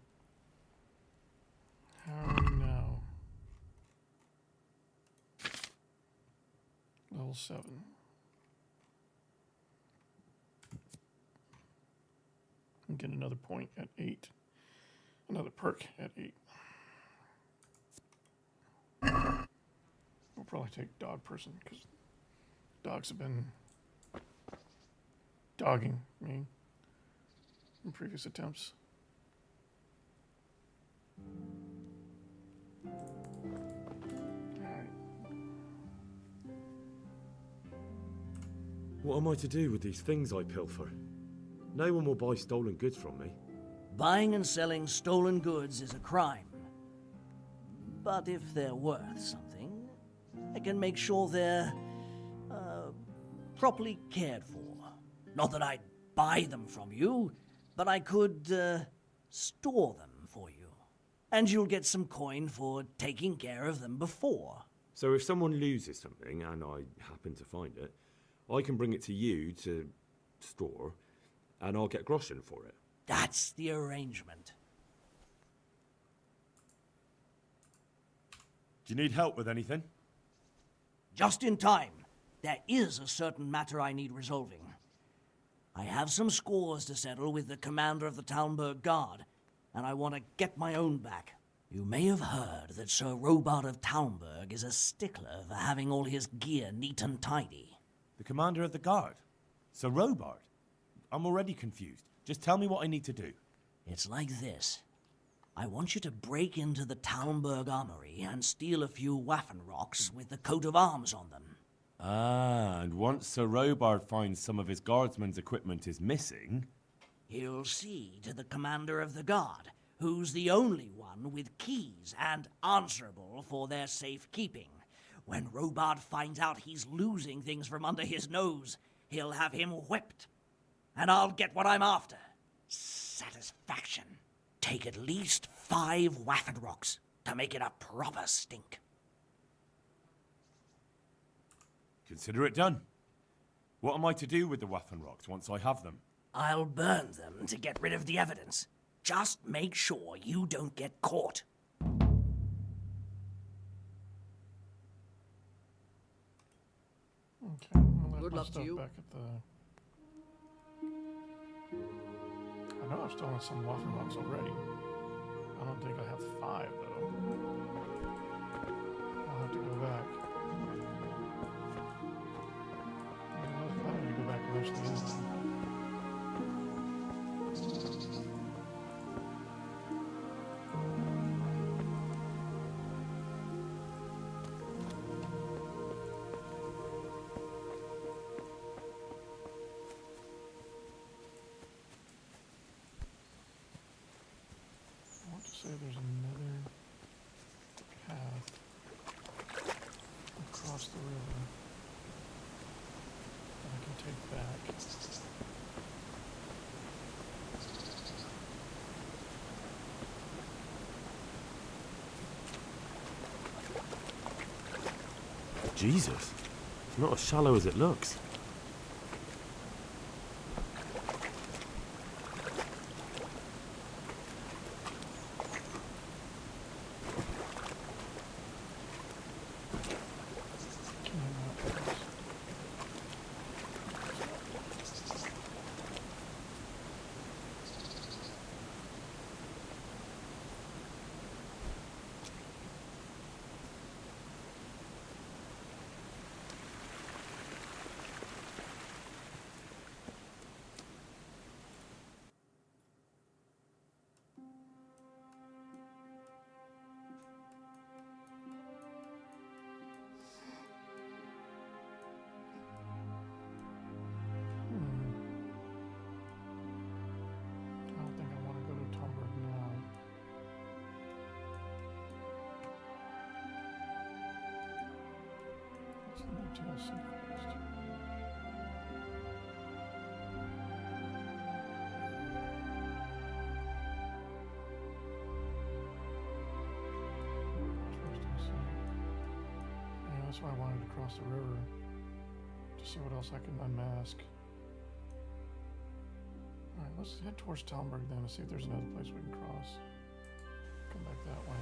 How are we now? Level 7. And get another point at 8. Another perk at 8. We'll probably take dog person because dogs have been dogging me in previous attempts. Alright. What am I to do with these things I pilfer? No one will buy stolen goods from me. Buying and selling stolen goods is a crime. But if they're worth something, I can make sure they're properly cared for. Not that I'd buy them from you, but I could store them for you. And you'll get some coin for taking care of them before. So if someone loses something, and I happen to find it, I can bring it to you to store, and I'll get groschen for it. That's the arrangement. Do you need help with anything? Just in time. There is a certain matter I need resolving. I have some scores to settle with the commander of the Talmberg Guard, and I want to get my own back. You may have heard that Sir Robard of Talmberg is a stickler for having all his gear neat and tidy. The commander of the guard? Sir Robard? I'm already confused. Just tell me what I need to do. It's like this. I want you to break into the Talmberg armory and steal a few Waffenrocks with the coat of arms on them. Ah, and once Sir Robard finds some of his guardsmen's equipment is missing... He'll see to the commander of the guard, who's the only one with keys and answerable for their safekeeping. When Robard finds out he's losing things from under his nose, he'll have him whipped. And I'll get what I'm after. Satisfaction. Take at least 5 Waffenrocks to make it a proper stink. Consider it done. What am I to do with the Waffenrocks once I have them? I'll burn them to get rid of the evidence. Just make sure you don't get caught. Okay, I'll let Good my luck to stuff you. back at the... I know I've stolen some Waffenrocks already. I don't think I have 5, though. I'll have to go back. I was planning to go back eventually anyway. I want to say there's another path across the river that I can take back. Jesus, it's not as shallow as it looks. Can I not do this? Bobtail Sequest. Yeah, that's why I wanted to cross the river to see what else I can unmask. Alright, let's head towards Talmberg then and see if there's another place we can cross. Come back that way.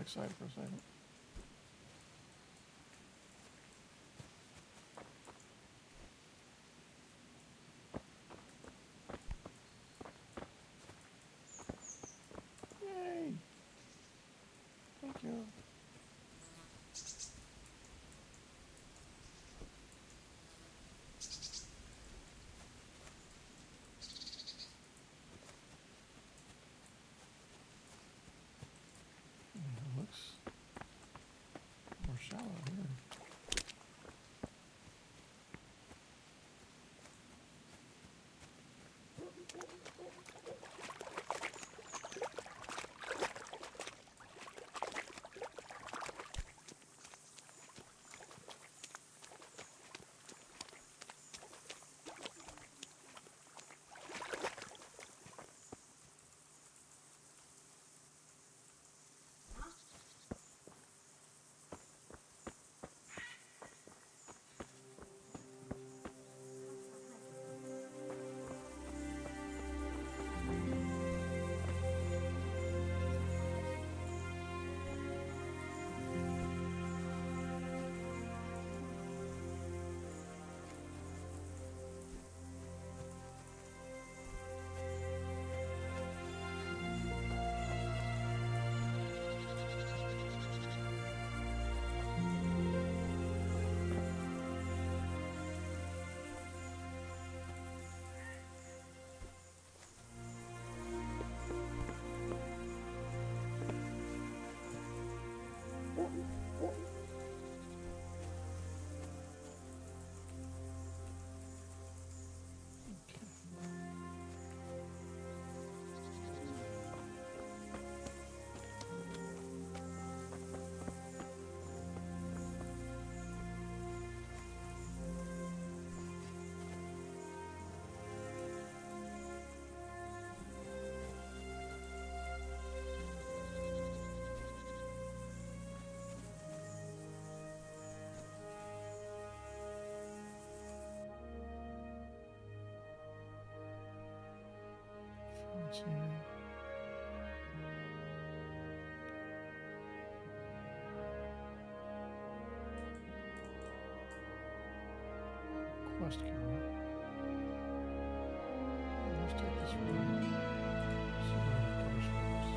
Excited for a second. Yay! Thank you. Shallow here. Let's see. Quest camera. Let's take this road. See where it goes first.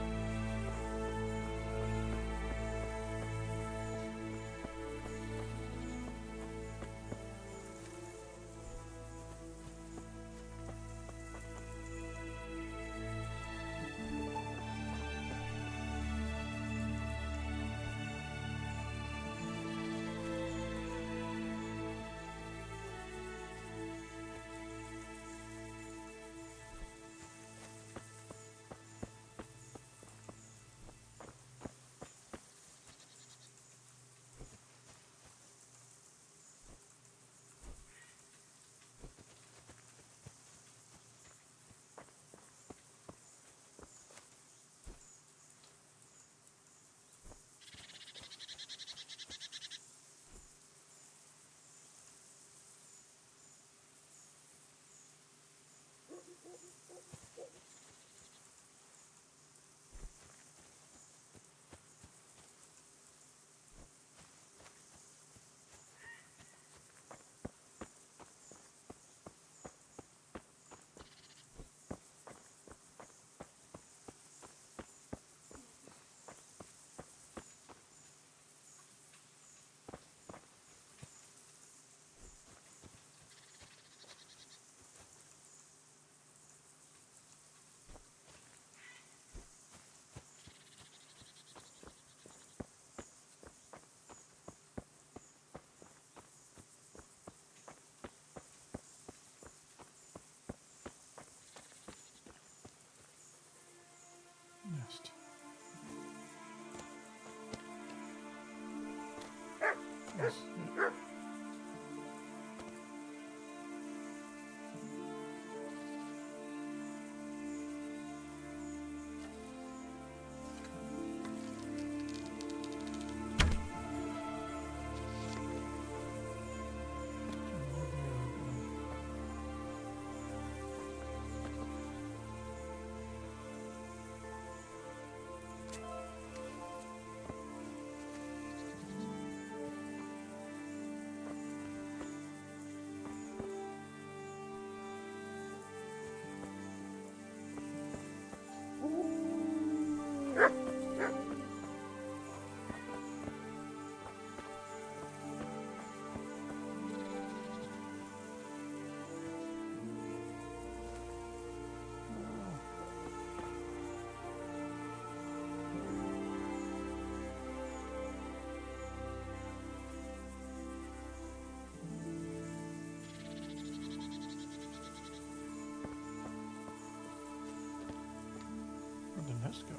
nest go?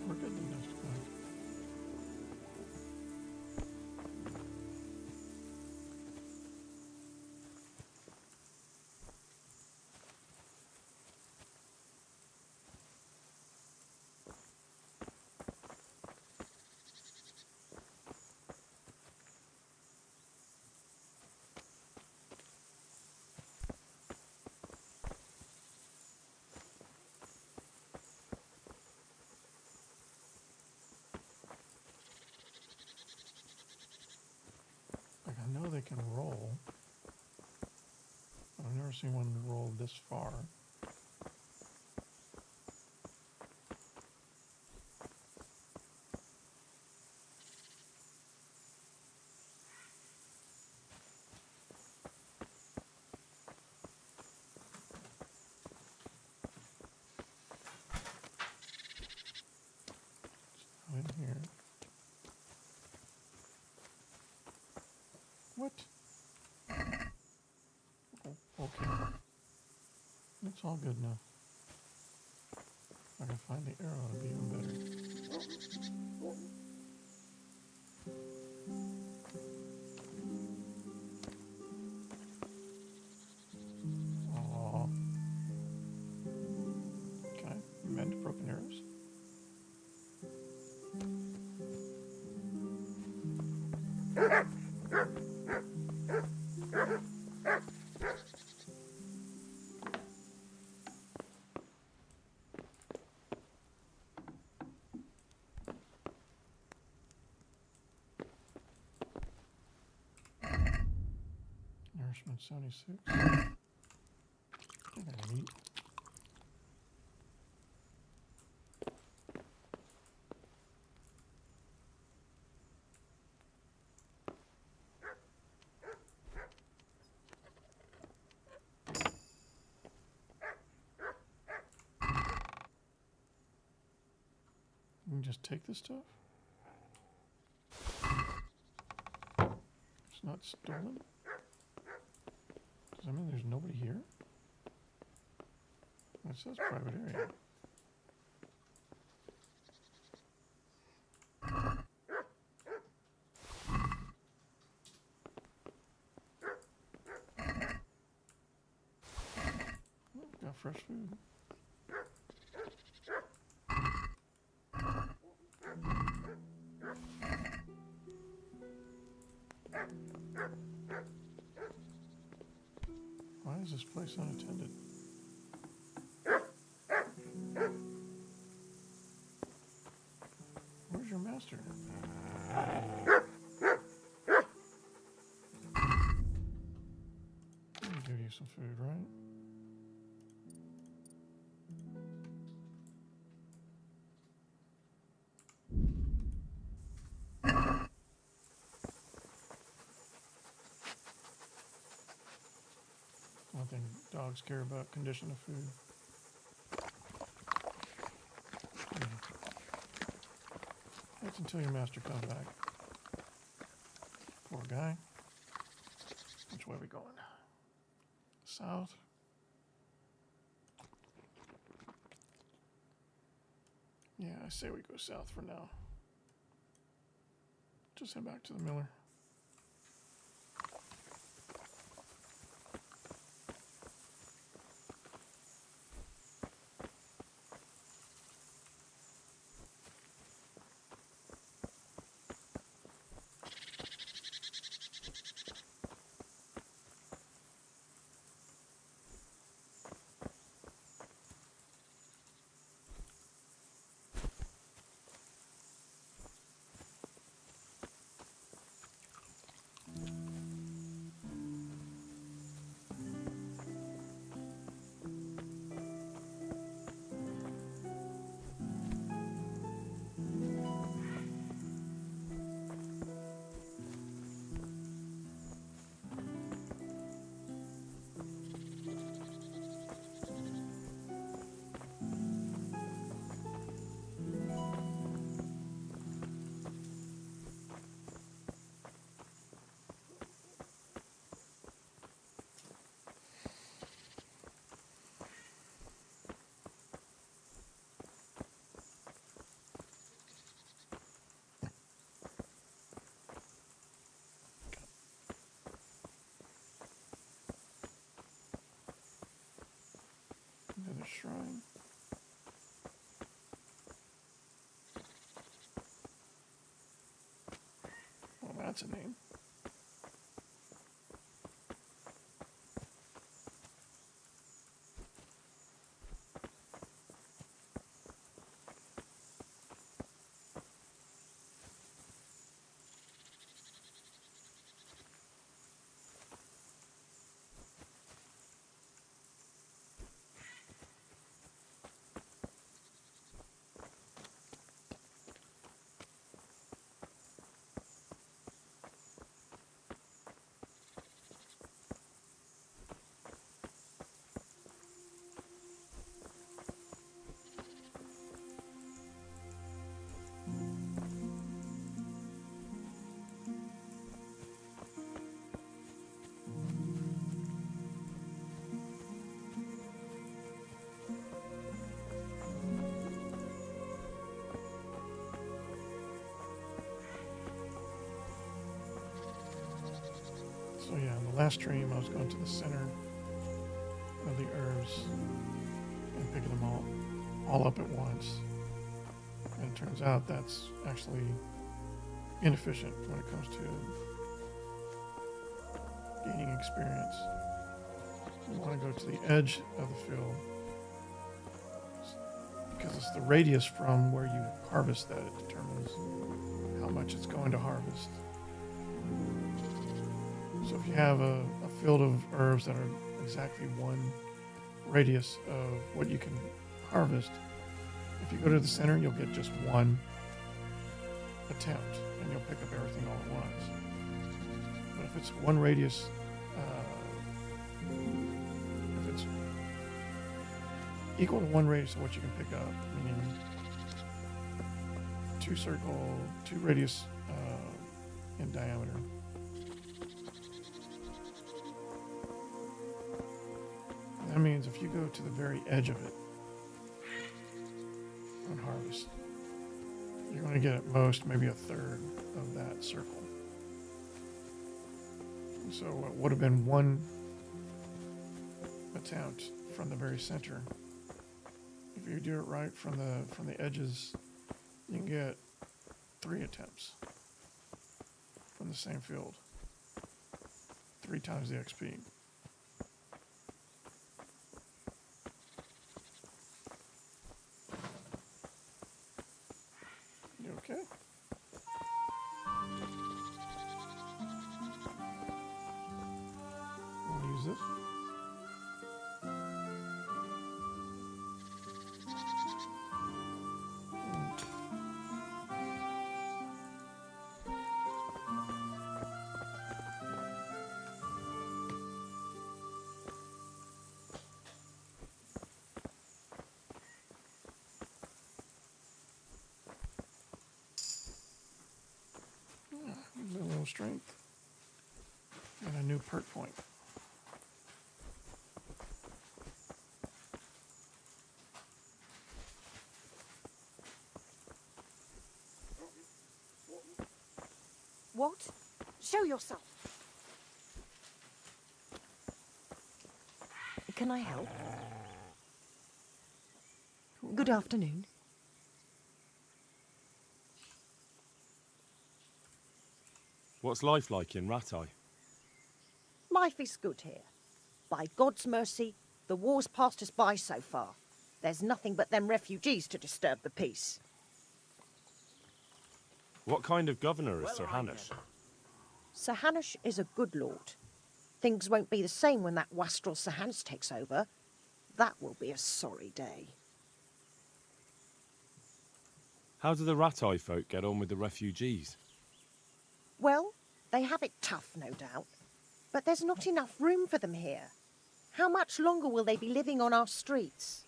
Where did the nest go? Like, I know they can roll. But I've never seen one roll this far. It's not in here. What? Oh, okay. It's all good now. If I can find the arrow, it'd be even better. Aww. Can I mend broken arrows? Nourishment 76. I think I can eat. You can just take this stuff? It's not stolen? Does that mean there's nobody here? It says private area. Oh, got fresh food. Why is this place unattended? Where's your master? Let me give you some food, right? One thing dogs care about, condition of food. That's until your master comes back. Poor guy. Which way are we going? South? Yeah, I say we go south for now. Just head back to the miller. a shrine. Well, that's a name. So yeah, in the last stream I was going to the center of the herbs and picking them all up at once. And it turns out that's actually inefficient when it comes to gaining experience. You want to go to the edge of the field because it's the radius from where you harvest that it determines how much it's going to harvest. So if you have a field of herbs that are exactly one radius of what you can harvest, if you go to the center, you'll get just one attempt, and you'll pick up everything all at once. But if it's one radius, if it's equal to one radius of what you can pick up, meaning two radius in diameter, that means if you go to the very edge of it and harvest, you're going to get at most maybe a third of that circle. And so what would have been one attempt from the very center, if you do it right from the edges, you can get 3 attempts from the same field. 3 times the XP. Okay. We'll use this. A little strength and a new perk point. What? Show yourself. Can I help? Good afternoon. What's life like in Rattay? Life is good here. By God's mercy, the war's passed us by so far. There's nothing but them refugees to disturb the peace. What kind of governor is Sir Hanush? Sir Hanush is a good lord. Things won't be the same when that wastrel Sir Hans takes over. That will be a sorry day. How do the Rattay folk get on with the refugees? Well, they have it tough, no doubt. But there's not enough room for them here. How much longer will they be living on our streets?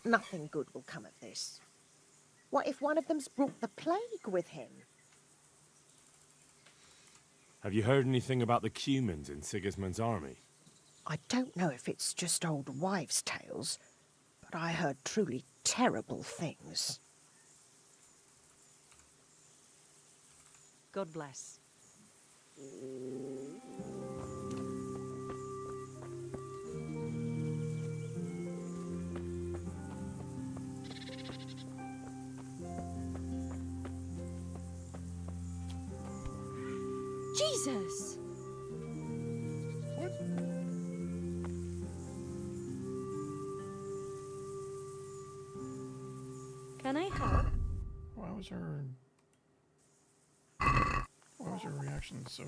Nothing good will come of this. What if one of them's brought the plague with him? Have you heard anything about the Cumans in Sigismund's army? I don't know if it's just old wives' tales, but I heard truly terrible things. God bless. Jesus! What? Can I help? Why was her reaction so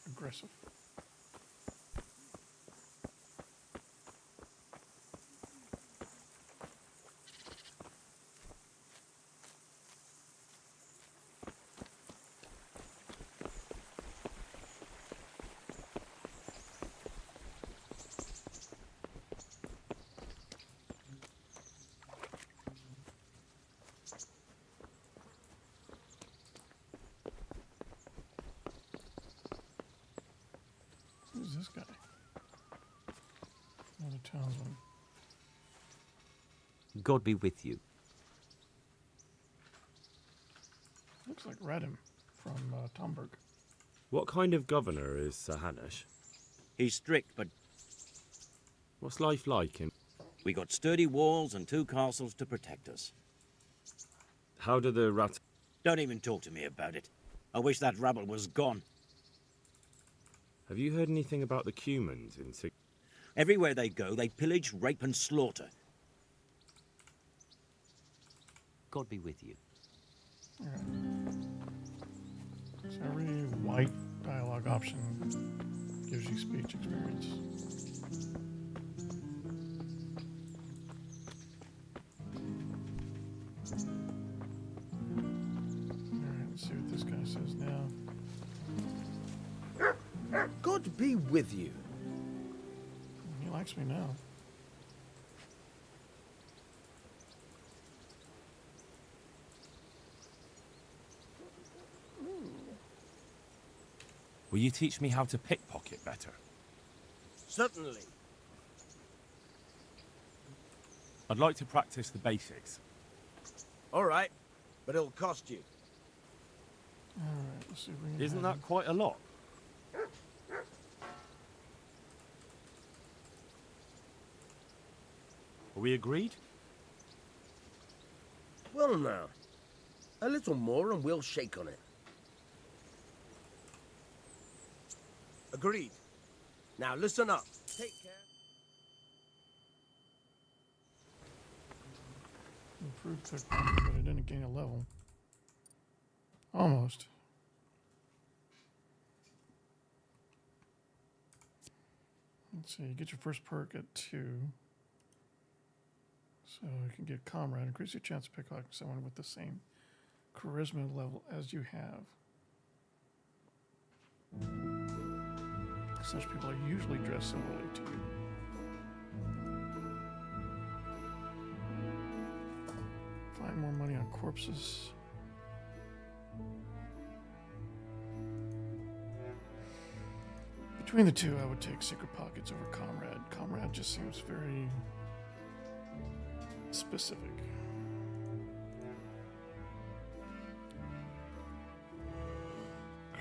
aggressive? Who's this guy? Another townsman. God be with you. Looks like Radim from Tomberg. What kind of governor is Sir Hanush? He's strict, but What's life like in... we got sturdy walls and 2 castles to protect us. How do the rat... Don't even talk to me about it. I wish that rabble was gone. Have you heard anything about the Cumans in... Everywhere they go, they pillage, rape, and slaughter. God be with you. Alright. So every white dialogue option gives you speech experience. Alright, let's see what this guy says now. God be with you. He likes me now. Will you teach me how to pickpocket better? Certainly. I'd like to practice the basics. All right, but it'll cost you. Alright, let's see if we can Isn't have that quite a lot? Are we agreed? Well now, a little more and we'll shake on it. Agreed. Now listen up. Take care. improved pickpocket, but I didn't gain a level. Almost. Let's see, you get your first perk at 2. So you can get Comrade. Increase your chance of pickpocketing someone with the same charisma level as you have. Such people are usually dressed similarly to you. Find more money on corpses. Between the two, I would take Secret Pockets over Comrade. Comrade just seems very specific.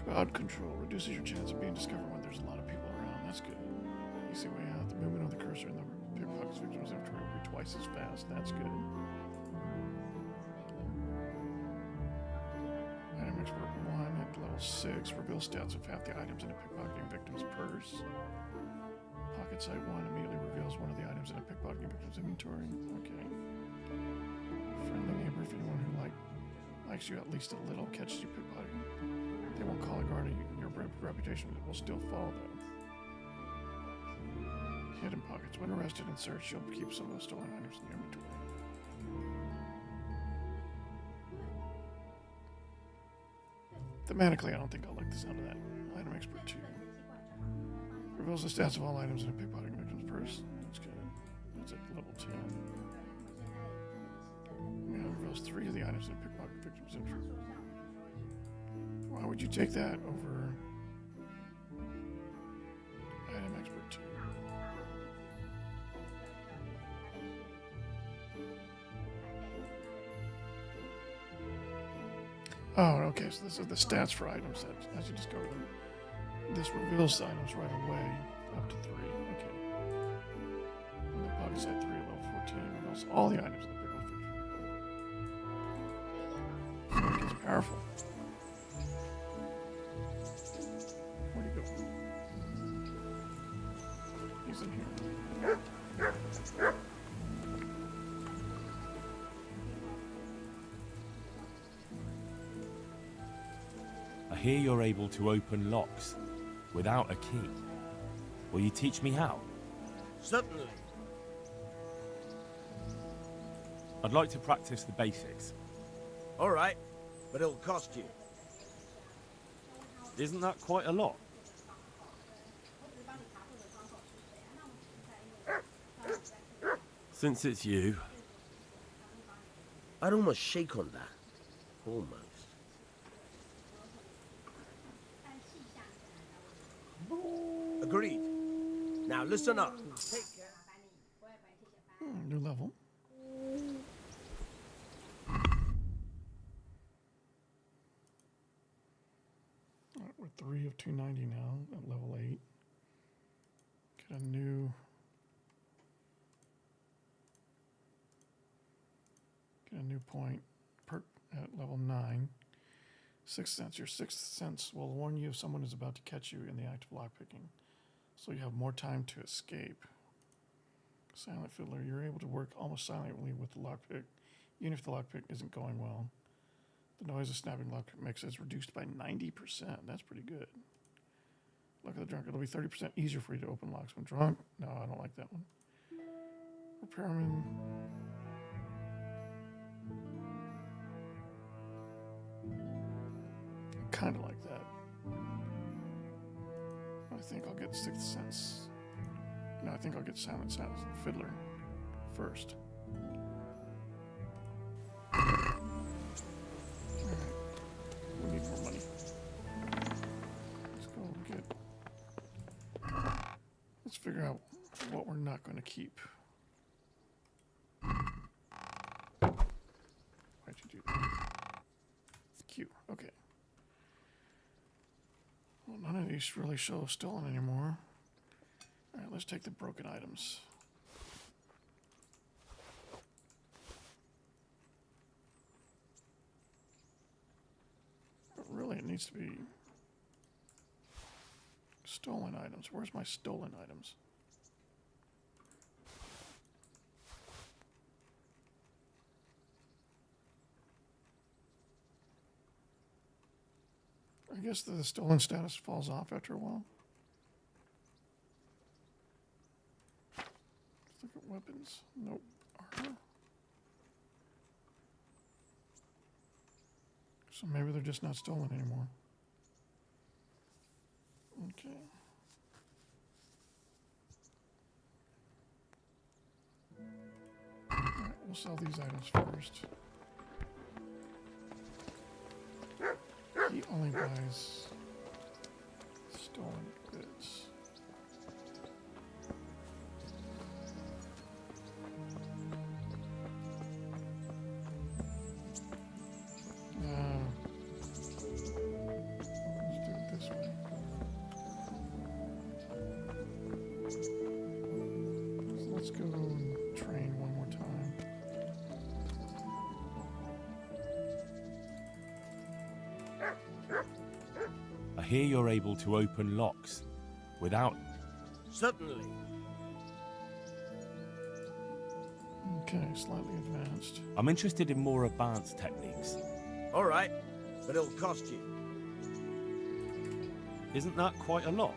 Crowd control reduces your chance of being discovered when there's a lot of people around. That's good. Easy way out. The movement of the cursor and the pickpockets victims inventory will be twice as fast. That's good. Item expert 1 at level 6. Reveal stats of half the items in a pickpocketing victim's purse. Pocket sight 1 immediately reveals one of the items in a pickpocketing victim's inventory. Okay. Friendly neighbor, if anyone who likes you at least a little catches you pickpocketing. They won't call a guard, your reputation will still fall though. Hidden pockets. When arrested and searched, you'll keep some of the stolen items in your inventory. Thematically, I don't think I'll like the sound of that. Item expert 2. Reveals the stats of all items in a pickpocketing victim's purse. That's good. That's at level 10. Yeah, reveals 3 of the items in a pickpocketing victim's inventory. Why would you take that over Item Expert 2? Oh, okay, so this is the stats for items that, as you discover them. This reveals items right away, up to 3, okay. And the pocket sight 3 level 14 reveals all the items in the pickle feature. powerful. Where'd he go? He's in here. I hear you're able to open locks without a key. Will you teach me how? Certainly. I'd like to practice the basics. All right, but it'll cost you. Isn't that quite a lot? Since it's you. I'd almost shake on that. Almost. Agreed. Now listen up. Take care. New level. Alright, we're 3 of 290 now at level 8. Get a new point perk at level 9. Sixth sense. Your sixth sense will warn you if someone is about to catch you in the act of lockpicking, so you have more time to escape. Silent Fiddler. You're able to work almost silently with the lockpick, even if the lockpick isn't going well. The noise a snapping lockpick makes is reduced by 90%. That's pretty good. Luck of the Drunk. It'll be 30% easier for you to open locks when drunk. No, I don't like that one. Repairman. Kind of like that. I think I'll get Sixth Sense. No, I think I'll get Silent Fiddler first. Alright. We need more money. Let's go get... Let's figure out what we're not going to keep. Why'd you do that? Q. Okay. Well, none of these really show stolen anymore. All right, let's take the broken items. But really, it needs to be stolen items. Where's my stolen items? I guess the stolen status falls off after a while. Let's look at weapons. Nope. Armor. So maybe they're just not stolen anymore. Okay. Alright, we'll sell these items first. He only buys stolen goods. Let's do it this way. So let's go and train one more time. I hear you're able to open locks without... Certainly. Okay, slightly advanced. I'm interested in more advanced techniques. All right, but it'll cost you. Isn't that quite a lot?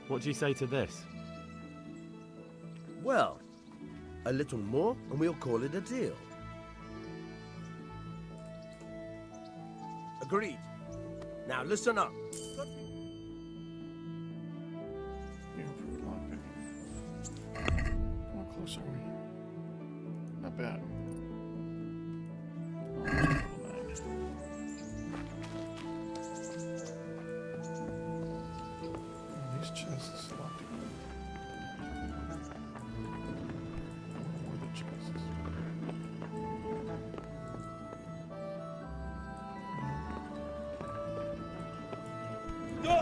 What do you say to this? Well, a little more and we'll call it a deal. Agreed. Now listen up. Improved lockpicking. How close are we? Not bad. These chests locked in. Where were the chests? No.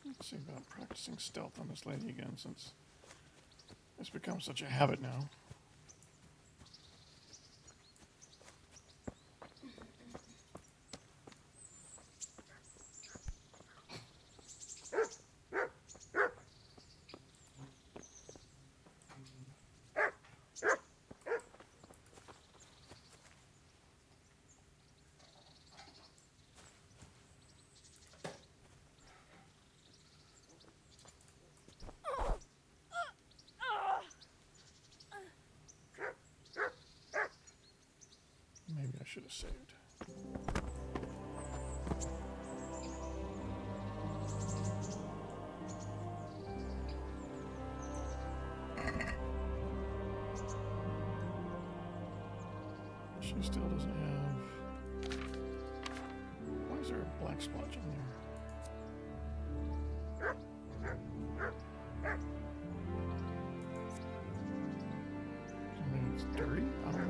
Let's see about practicing stealth on this lady again, since it's become such a habit now. Maybe I should have saved. She still doesn't have... Why is there a black splotch on there? Maybe it's dirty? I don't know.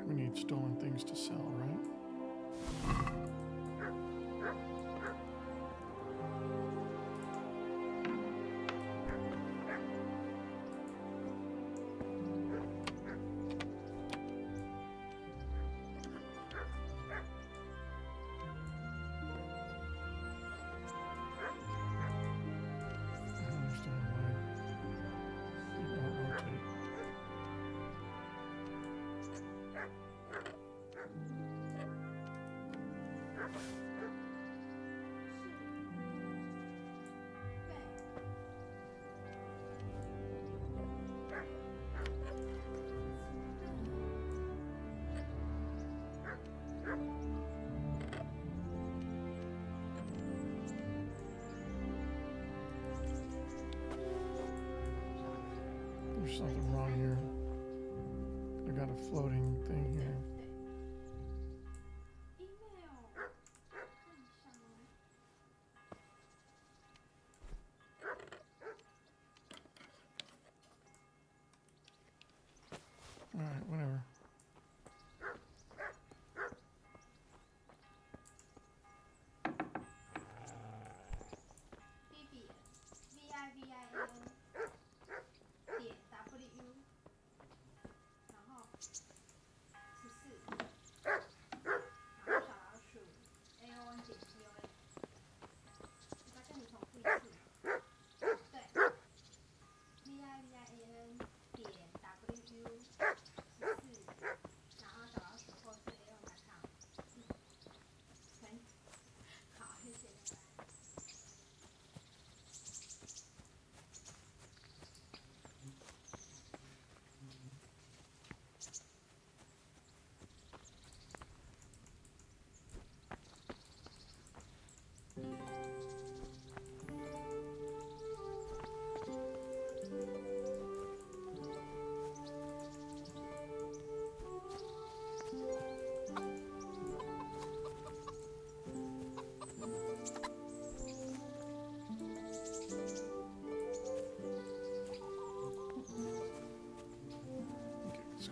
We need stolen things to sell, right? I don't understand why you don't rotate. There's something wrong here. I got a floating thing here. Alright, whatever.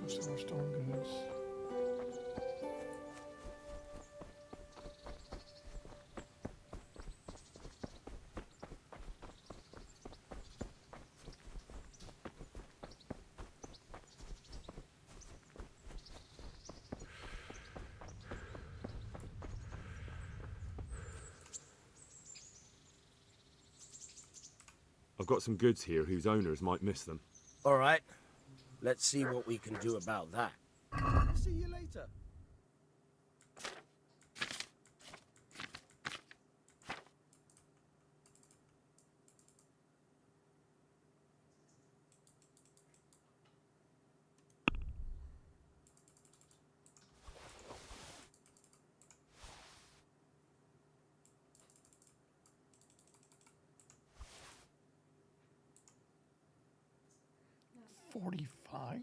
go sell our stolen goods. I've got some goods here whose owners might miss them. All right. Let's see what we can do about that. See you later. $45?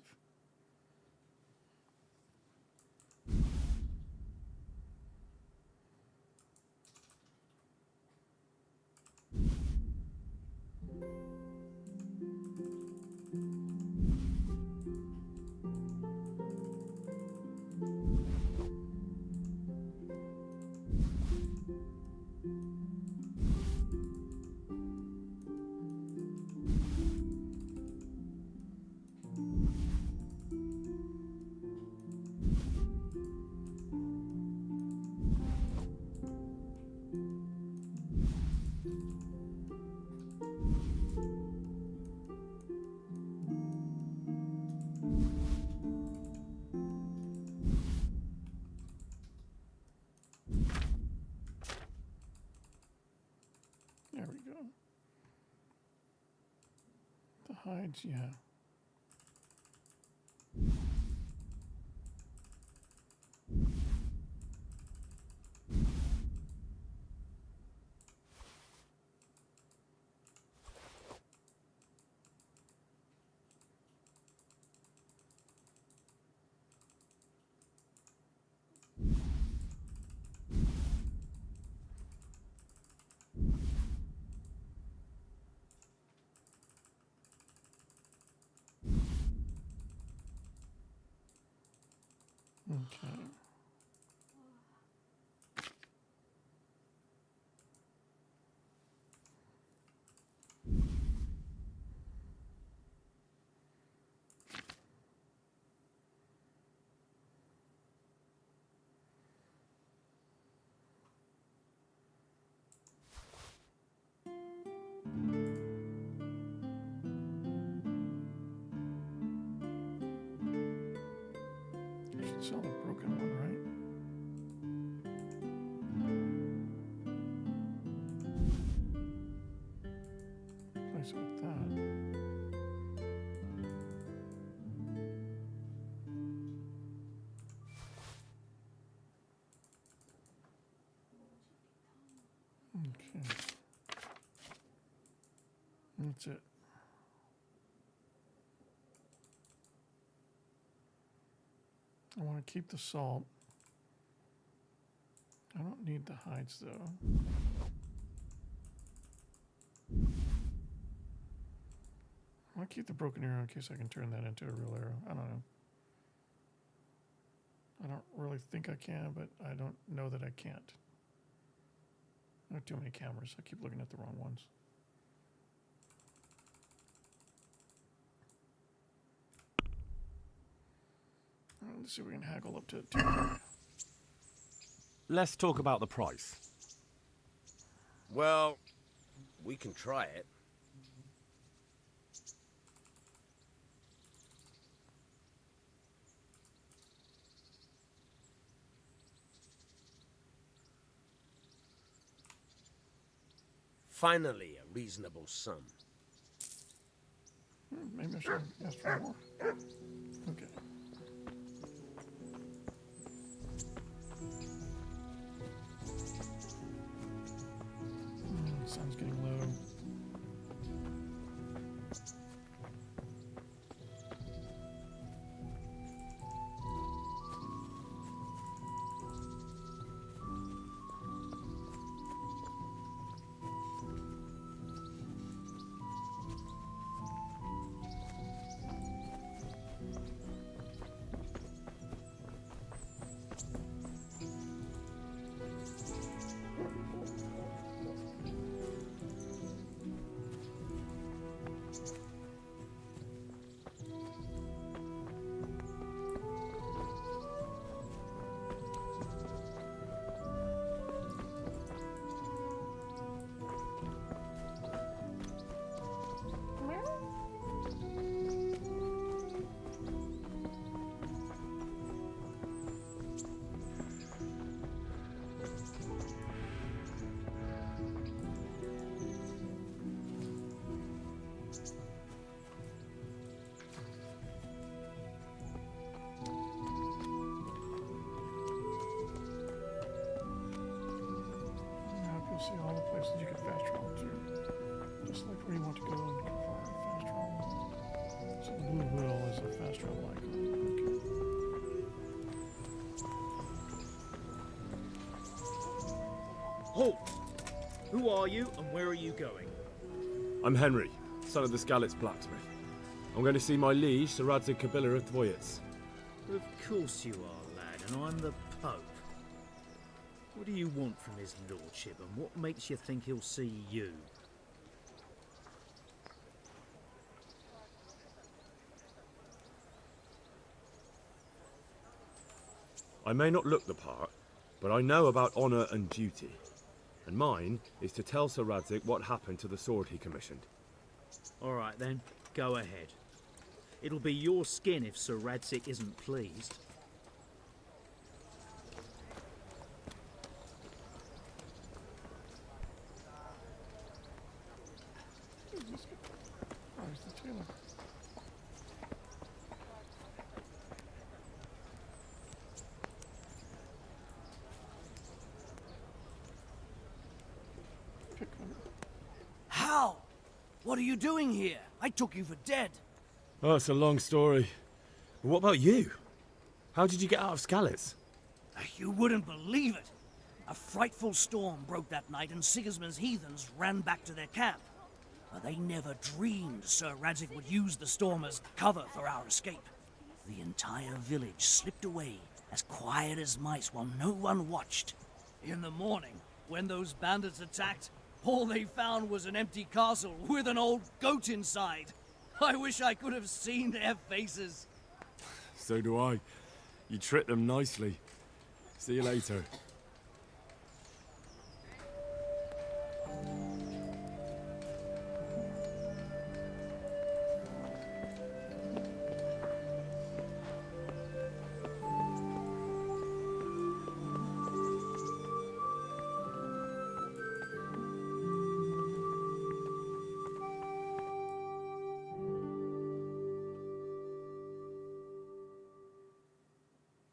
There we go. The hides, yeah. Okay. I should sell the broken one, right? Place it with that. Okay. That's it. I want to keep the salt. I don't need the hides though. I want to keep the broken arrow in case I can turn that into a real arrow. I don't know. I don't really think I can, but I don't know that I can't. I have too many cameras. I keep looking at the wrong ones. Let's see if we can haggle up to 200. Let's talk about the price. Well, we can try it. Finally, a reasonable sum. Maybe I should ask for more. Okay. Sun's getting low. guess you can fast travel too. Just select where you want to go and confirm fast travel. So the blue wheel is a fast travel icon. Okay. Halt! Who are you and where are you going? I'm Henry, son of the Skalitz blacksmith. I'm going to see my liege, Sir Radzik Kabila of Dvoyets. Of course you are, lad, and I'm the Pope. What do you want from his lordship, and what makes you think he'll see you? I may not look the part, but I know about honour and duty. And mine is to tell Sir Radzik what happened to the sword he commissioned. All right then, go ahead. It'll be your skin if Sir Radzik isn't pleased. Where's the tailor? How? What are you doing here? I took you for dead. Oh, it's a long story. But what about you? How did you get out of Skalitz? You wouldn't believe it. A frightful storm broke that night and Sigismund's heathens ran back to their camp. But they never dreamed Sir Radzik would use the storm as cover for our escape. The entire village slipped away as quiet as mice while no one watched. In the morning, when those bandits attacked, all they found was an empty castle with an old goat inside. I wish I could have seen their faces. So do I. You tricked them nicely. See you later.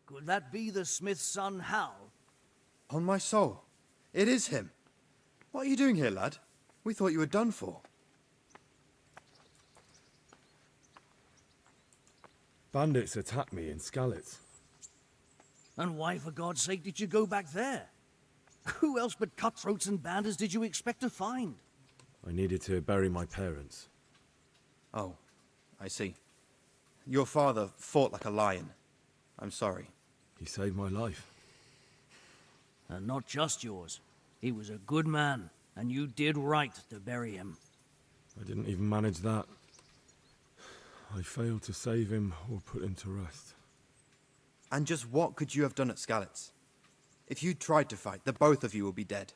Could that be the smith's son, Hal? On my soul, it is him. What are you doing here, lad? We thought you were done for. Bandits attacked me in Skalitz. And why, for God's sake, did you go back there? Who else but cutthroats and bandits did you expect to find? I needed to bury my parents. Oh, I see. Your father fought like a lion. I'm sorry. He saved my life. And not just yours. He was a good man, and you did right to bury him. I didn't even manage that. I failed to save him or put him to rest. And just what could you have done at Skalitz? If you tried to fight, the both of you will be dead.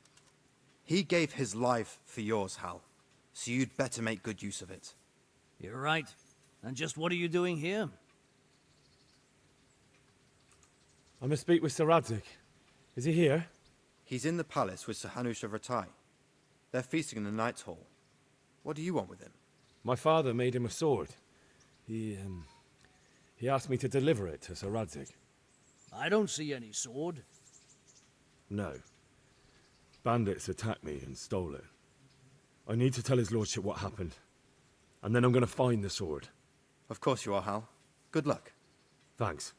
He gave his life for yours, Hal. So you'd better make good use of it. You're right. And just what are you doing here? I must speak with Sir Radzik. Is he here? He's in the palace with Sir Hanush of Ratai. They're feasting in the Knight's Hall. What do you want with him? My father made him a sword. He asked me to deliver it to Sir Radzik. I don't see any sword. No. Bandits attacked me and stole it. I need to tell his lordship what happened. And then I'm going to find the sword. Of course you are, Hal. Good luck. Thanks.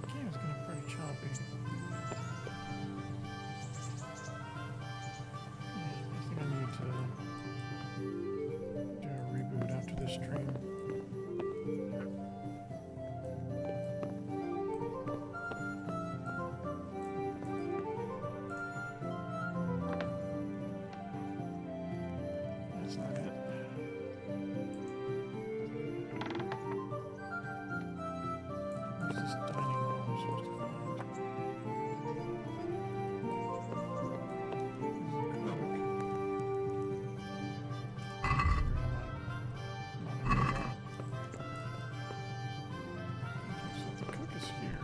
Game's getting pretty choppy. I think I need to do a reboot after this stream. That's not it. Where's this dining room I'm supposed to find? So the cook is here.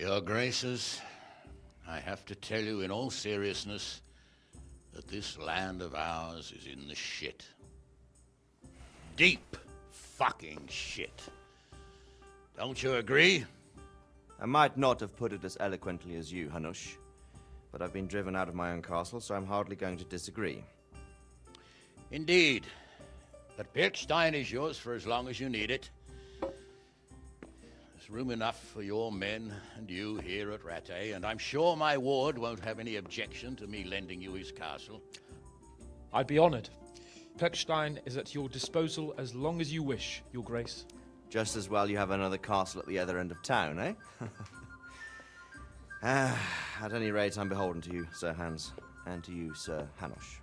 Your Graces, I have to tell you in all seriousness that this land of ours is in the shit. Deep fucking shit. Don't you agree? I might not have put it as eloquently as you, Hanush, but I've been driven out of my own castle, so I'm hardly going to disagree. Indeed. But Birkstein is yours for as long as you need it. There's room enough for your men and you here at Rattay, and I'm sure my ward won't have any objection to me lending you his castle. I'd be honored. Birkstein is at your disposal as long as you wish, Your Grace. Just as well you have another castle at the other end of town, eh? At any rate, I'm beholden to you, Sir Hans, and to you, Sir Hanush.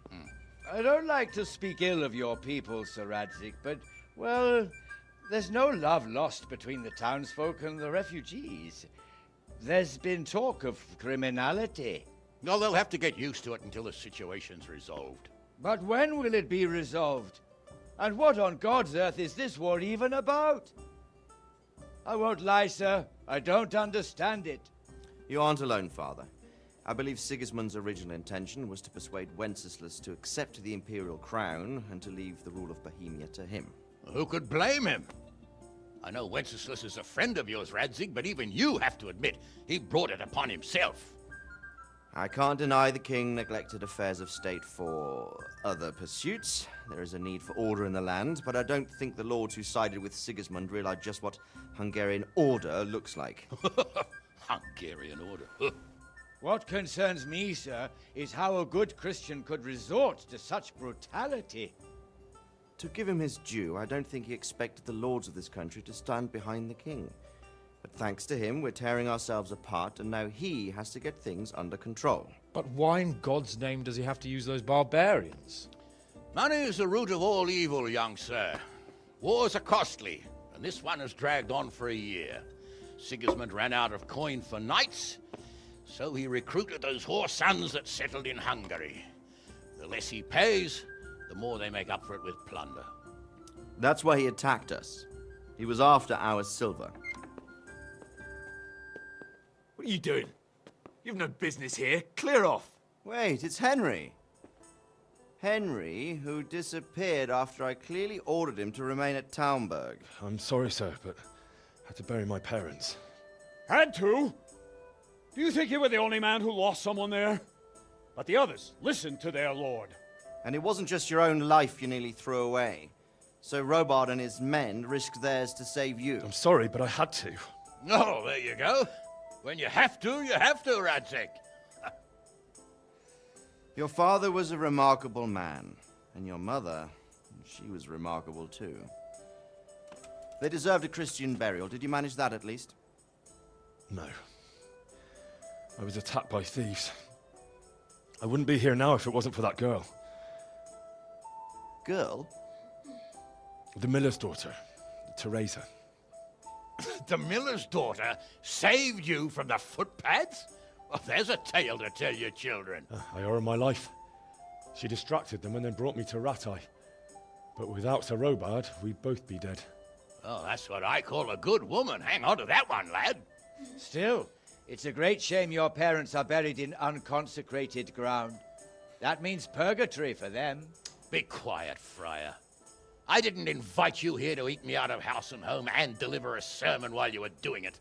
I don't like to speak ill of your people, Sir Radzig, but, well, there's no love lost between the townsfolk and the refugees. There's been talk of criminality. Well, they'll have to get used to it until the situation's resolved. But when will it be resolved? And what on God's earth is this war even about? I won't lie, sir. I don't understand it. You aren't alone, Father. I believe Sigismund's original intention was to persuade Wenceslas to accept the imperial crown and to leave the rule of Bohemia to him. Who could blame him? I know Wenceslas is a friend of yours, Radzig, but even you have to admit he brought it upon himself. I can't deny the king neglected affairs of state for other pursuits. There is a need for order in the land, but I don't think the lords who sided with Sigismund realized just what Hungarian order looks like. Hungarian order? What concerns me, sir, is how a good Christian could resort to such brutality. To give him his due, I don't think he expected the lords of this country to stand behind the king. But thanks to him, we're tearing ourselves apart, and now he has to get things under control. But why in God's name does he have to use those barbarians? Money is the root of all evil, young sir. Wars are costly, and this one has dragged on for a year. Sigismund ran out of coin for knights, so he recruited those whore sons that settled in Hungary. The less he pays, the more they make up for it with plunder. That's why he attacked us. He was after our silver. What are you doing? You've no business here. Clear off. Wait, it's Henry. Henry, who disappeared after I clearly ordered him to remain at Taunberg. I'm sorry, sir, but I had to bury my parents. Had to? Do you think you were the only man who lost someone there? But the others listened to their lord. And it wasn't just your own life you nearly threw away. So Robard and his men risked theirs to save you. I'm sorry, but I had to. Oh, there you go. When you have to, Radzig. Your father was a remarkable man, and your mother, she was remarkable too. They deserved a Christian burial. Did you manage that at least? No. I was attacked by thieves. I wouldn't be here now if it wasn't for that girl. Girl? The miller's daughter, Teresa. The miller's daughter saved you from the footpads? Well, there's a tale to tell your children. I owe her my life. She distracted them and then brought me to Rattay. But without Sir Robard, we'd both be dead. Oh, that's what I call a good woman. Hang on to that one, lad. Still, it's a great shame your parents are buried in unconsecrated ground. That means purgatory for them. Be quiet, Friar. I didn't invite you here to eat me out of house and home and deliver a sermon while you were doing it.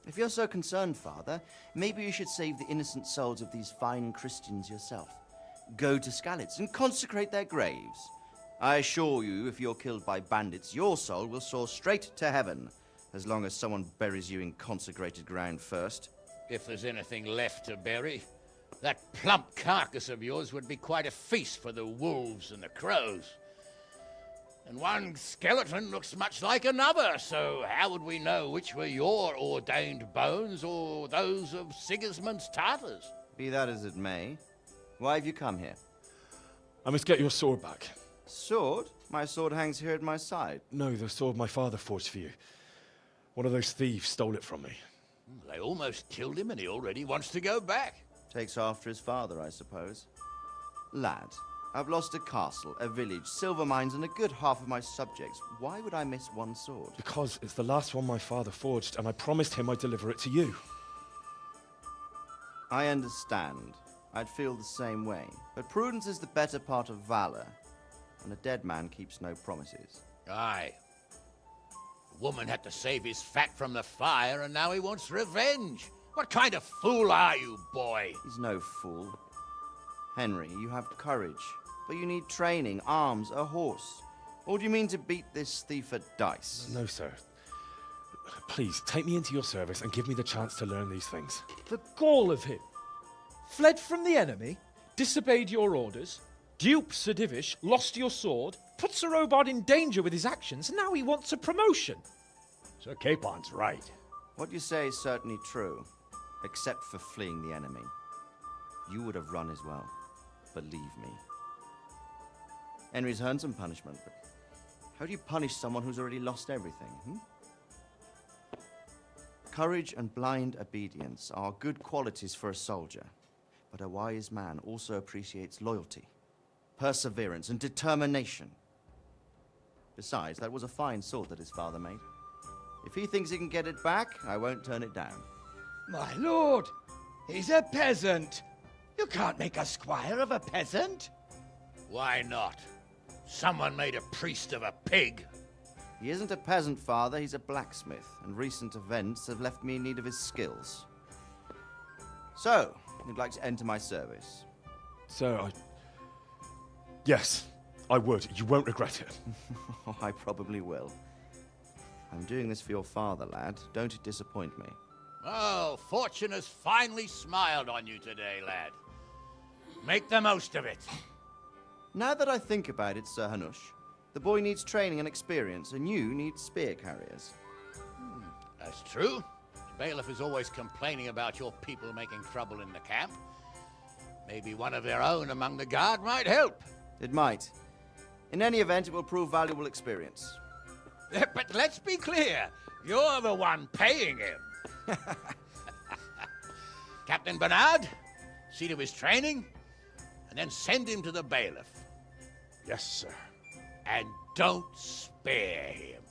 If you're so concerned, Father, maybe you should save the innocent souls of these fine Christians yourself. Go to Skalitz and consecrate their graves. I assure you, if you're killed by bandits, your soul will soar straight to heaven, as long as someone buries you in consecrated ground first. If there's anything left to bury, that plump carcass of yours would be quite a feast for the wolves and the crows. And one skeleton looks much like another, so how would we know which were your ordained bones or those of Sigismund's Tartars? Be that as it may, why have you come here? I must get your sword back. Sword? My sword hangs here at my side. No, the sword my father forged for you. One of those thieves stole it from me. They almost killed him and he already wants to go back. Takes after his father, I suppose. Lad, I've lost a castle, a village, silver mines, and a good half of my subjects. Why would I miss one sword? Because it's the last one my father forged, and I promised him I'd deliver it to you. I understand. I'd feel the same way. But prudence is the better part of valor, and a dead man keeps no promises. Aye. The woman had to save his fat from the fire, and now he wants revenge. What kind of fool are you, boy? He's no fool. Henry, you have courage, but you need training, arms, a horse. Or do you mean to beat this thief at dice? No, sir. Please, take me into your service and give me the chance to learn these things. The gall of him! Fled from the enemy, disobeyed your orders, duped Sir Divish, lost your sword, put Sir Robard in danger with his actions, and now he wants a promotion. Sir Capon's right. What you say is certainly true, except for fleeing the enemy. You would have run as well, believe me. Henry's earned some punishment, but how do you punish someone who's already lost everything, Courage and blind obedience are good qualities for a soldier, but a wise man also appreciates loyalty, perseverance, and determination. Besides, that was a fine sword that his father made. If he thinks he can get it back, I won't turn it down. My lord, he's a peasant. You can't make a squire of a peasant. Why not? Someone made a priest of a pig. He isn't a peasant, father, he's a blacksmith, and recent events have left me in need of his skills. So, you'd like to enter my service? Sir, Yes, I would. You won't regret it. I probably will. I'm doing this for your father, lad. Don't it disappoint me. Oh, fortune has finally smiled on you today, lad. Make the most of it. Now that I think about it, Sir Hanush, the boy needs training and experience, and you need spear carriers. That's true. The bailiff is always complaining about your people making trouble in the camp. Maybe one of their own among the guard might help. It might. In any event, it will prove valuable experience. But let's be clear. You're the one paying him. Captain Bernard, see to his training, and then send him to the bailiff. Yes, sir. And don't spare him.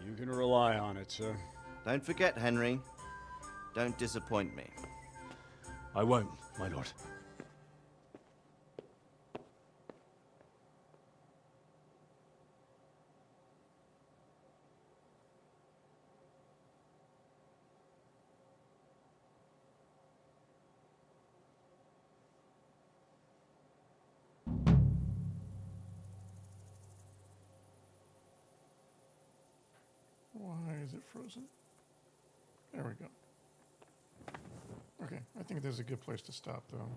You can rely on it, sir. Don't forget, Henry. Don't disappoint me. I won't, my lord. Why is it frozen? There we go. Okay, I think this is a good place to stop, though.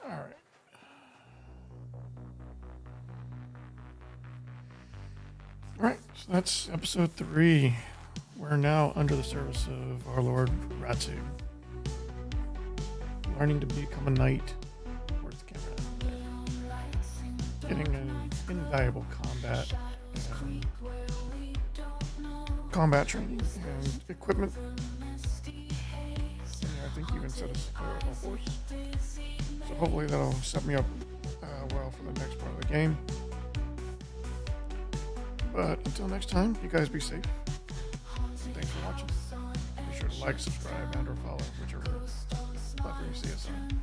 All right. All right, so that's episode 3. We're now under the service of our Lord Ratsu. Learning to become a knight. Where's the camera? There. Getting an invaluable combat training and equipment. And I think even set us a horse. So hopefully that'll set me up well for the next part of the game. But until next time, you guys be safe. Thanks for watching. Be sure to like, subscribe, and or follow, whichever platform you see us on.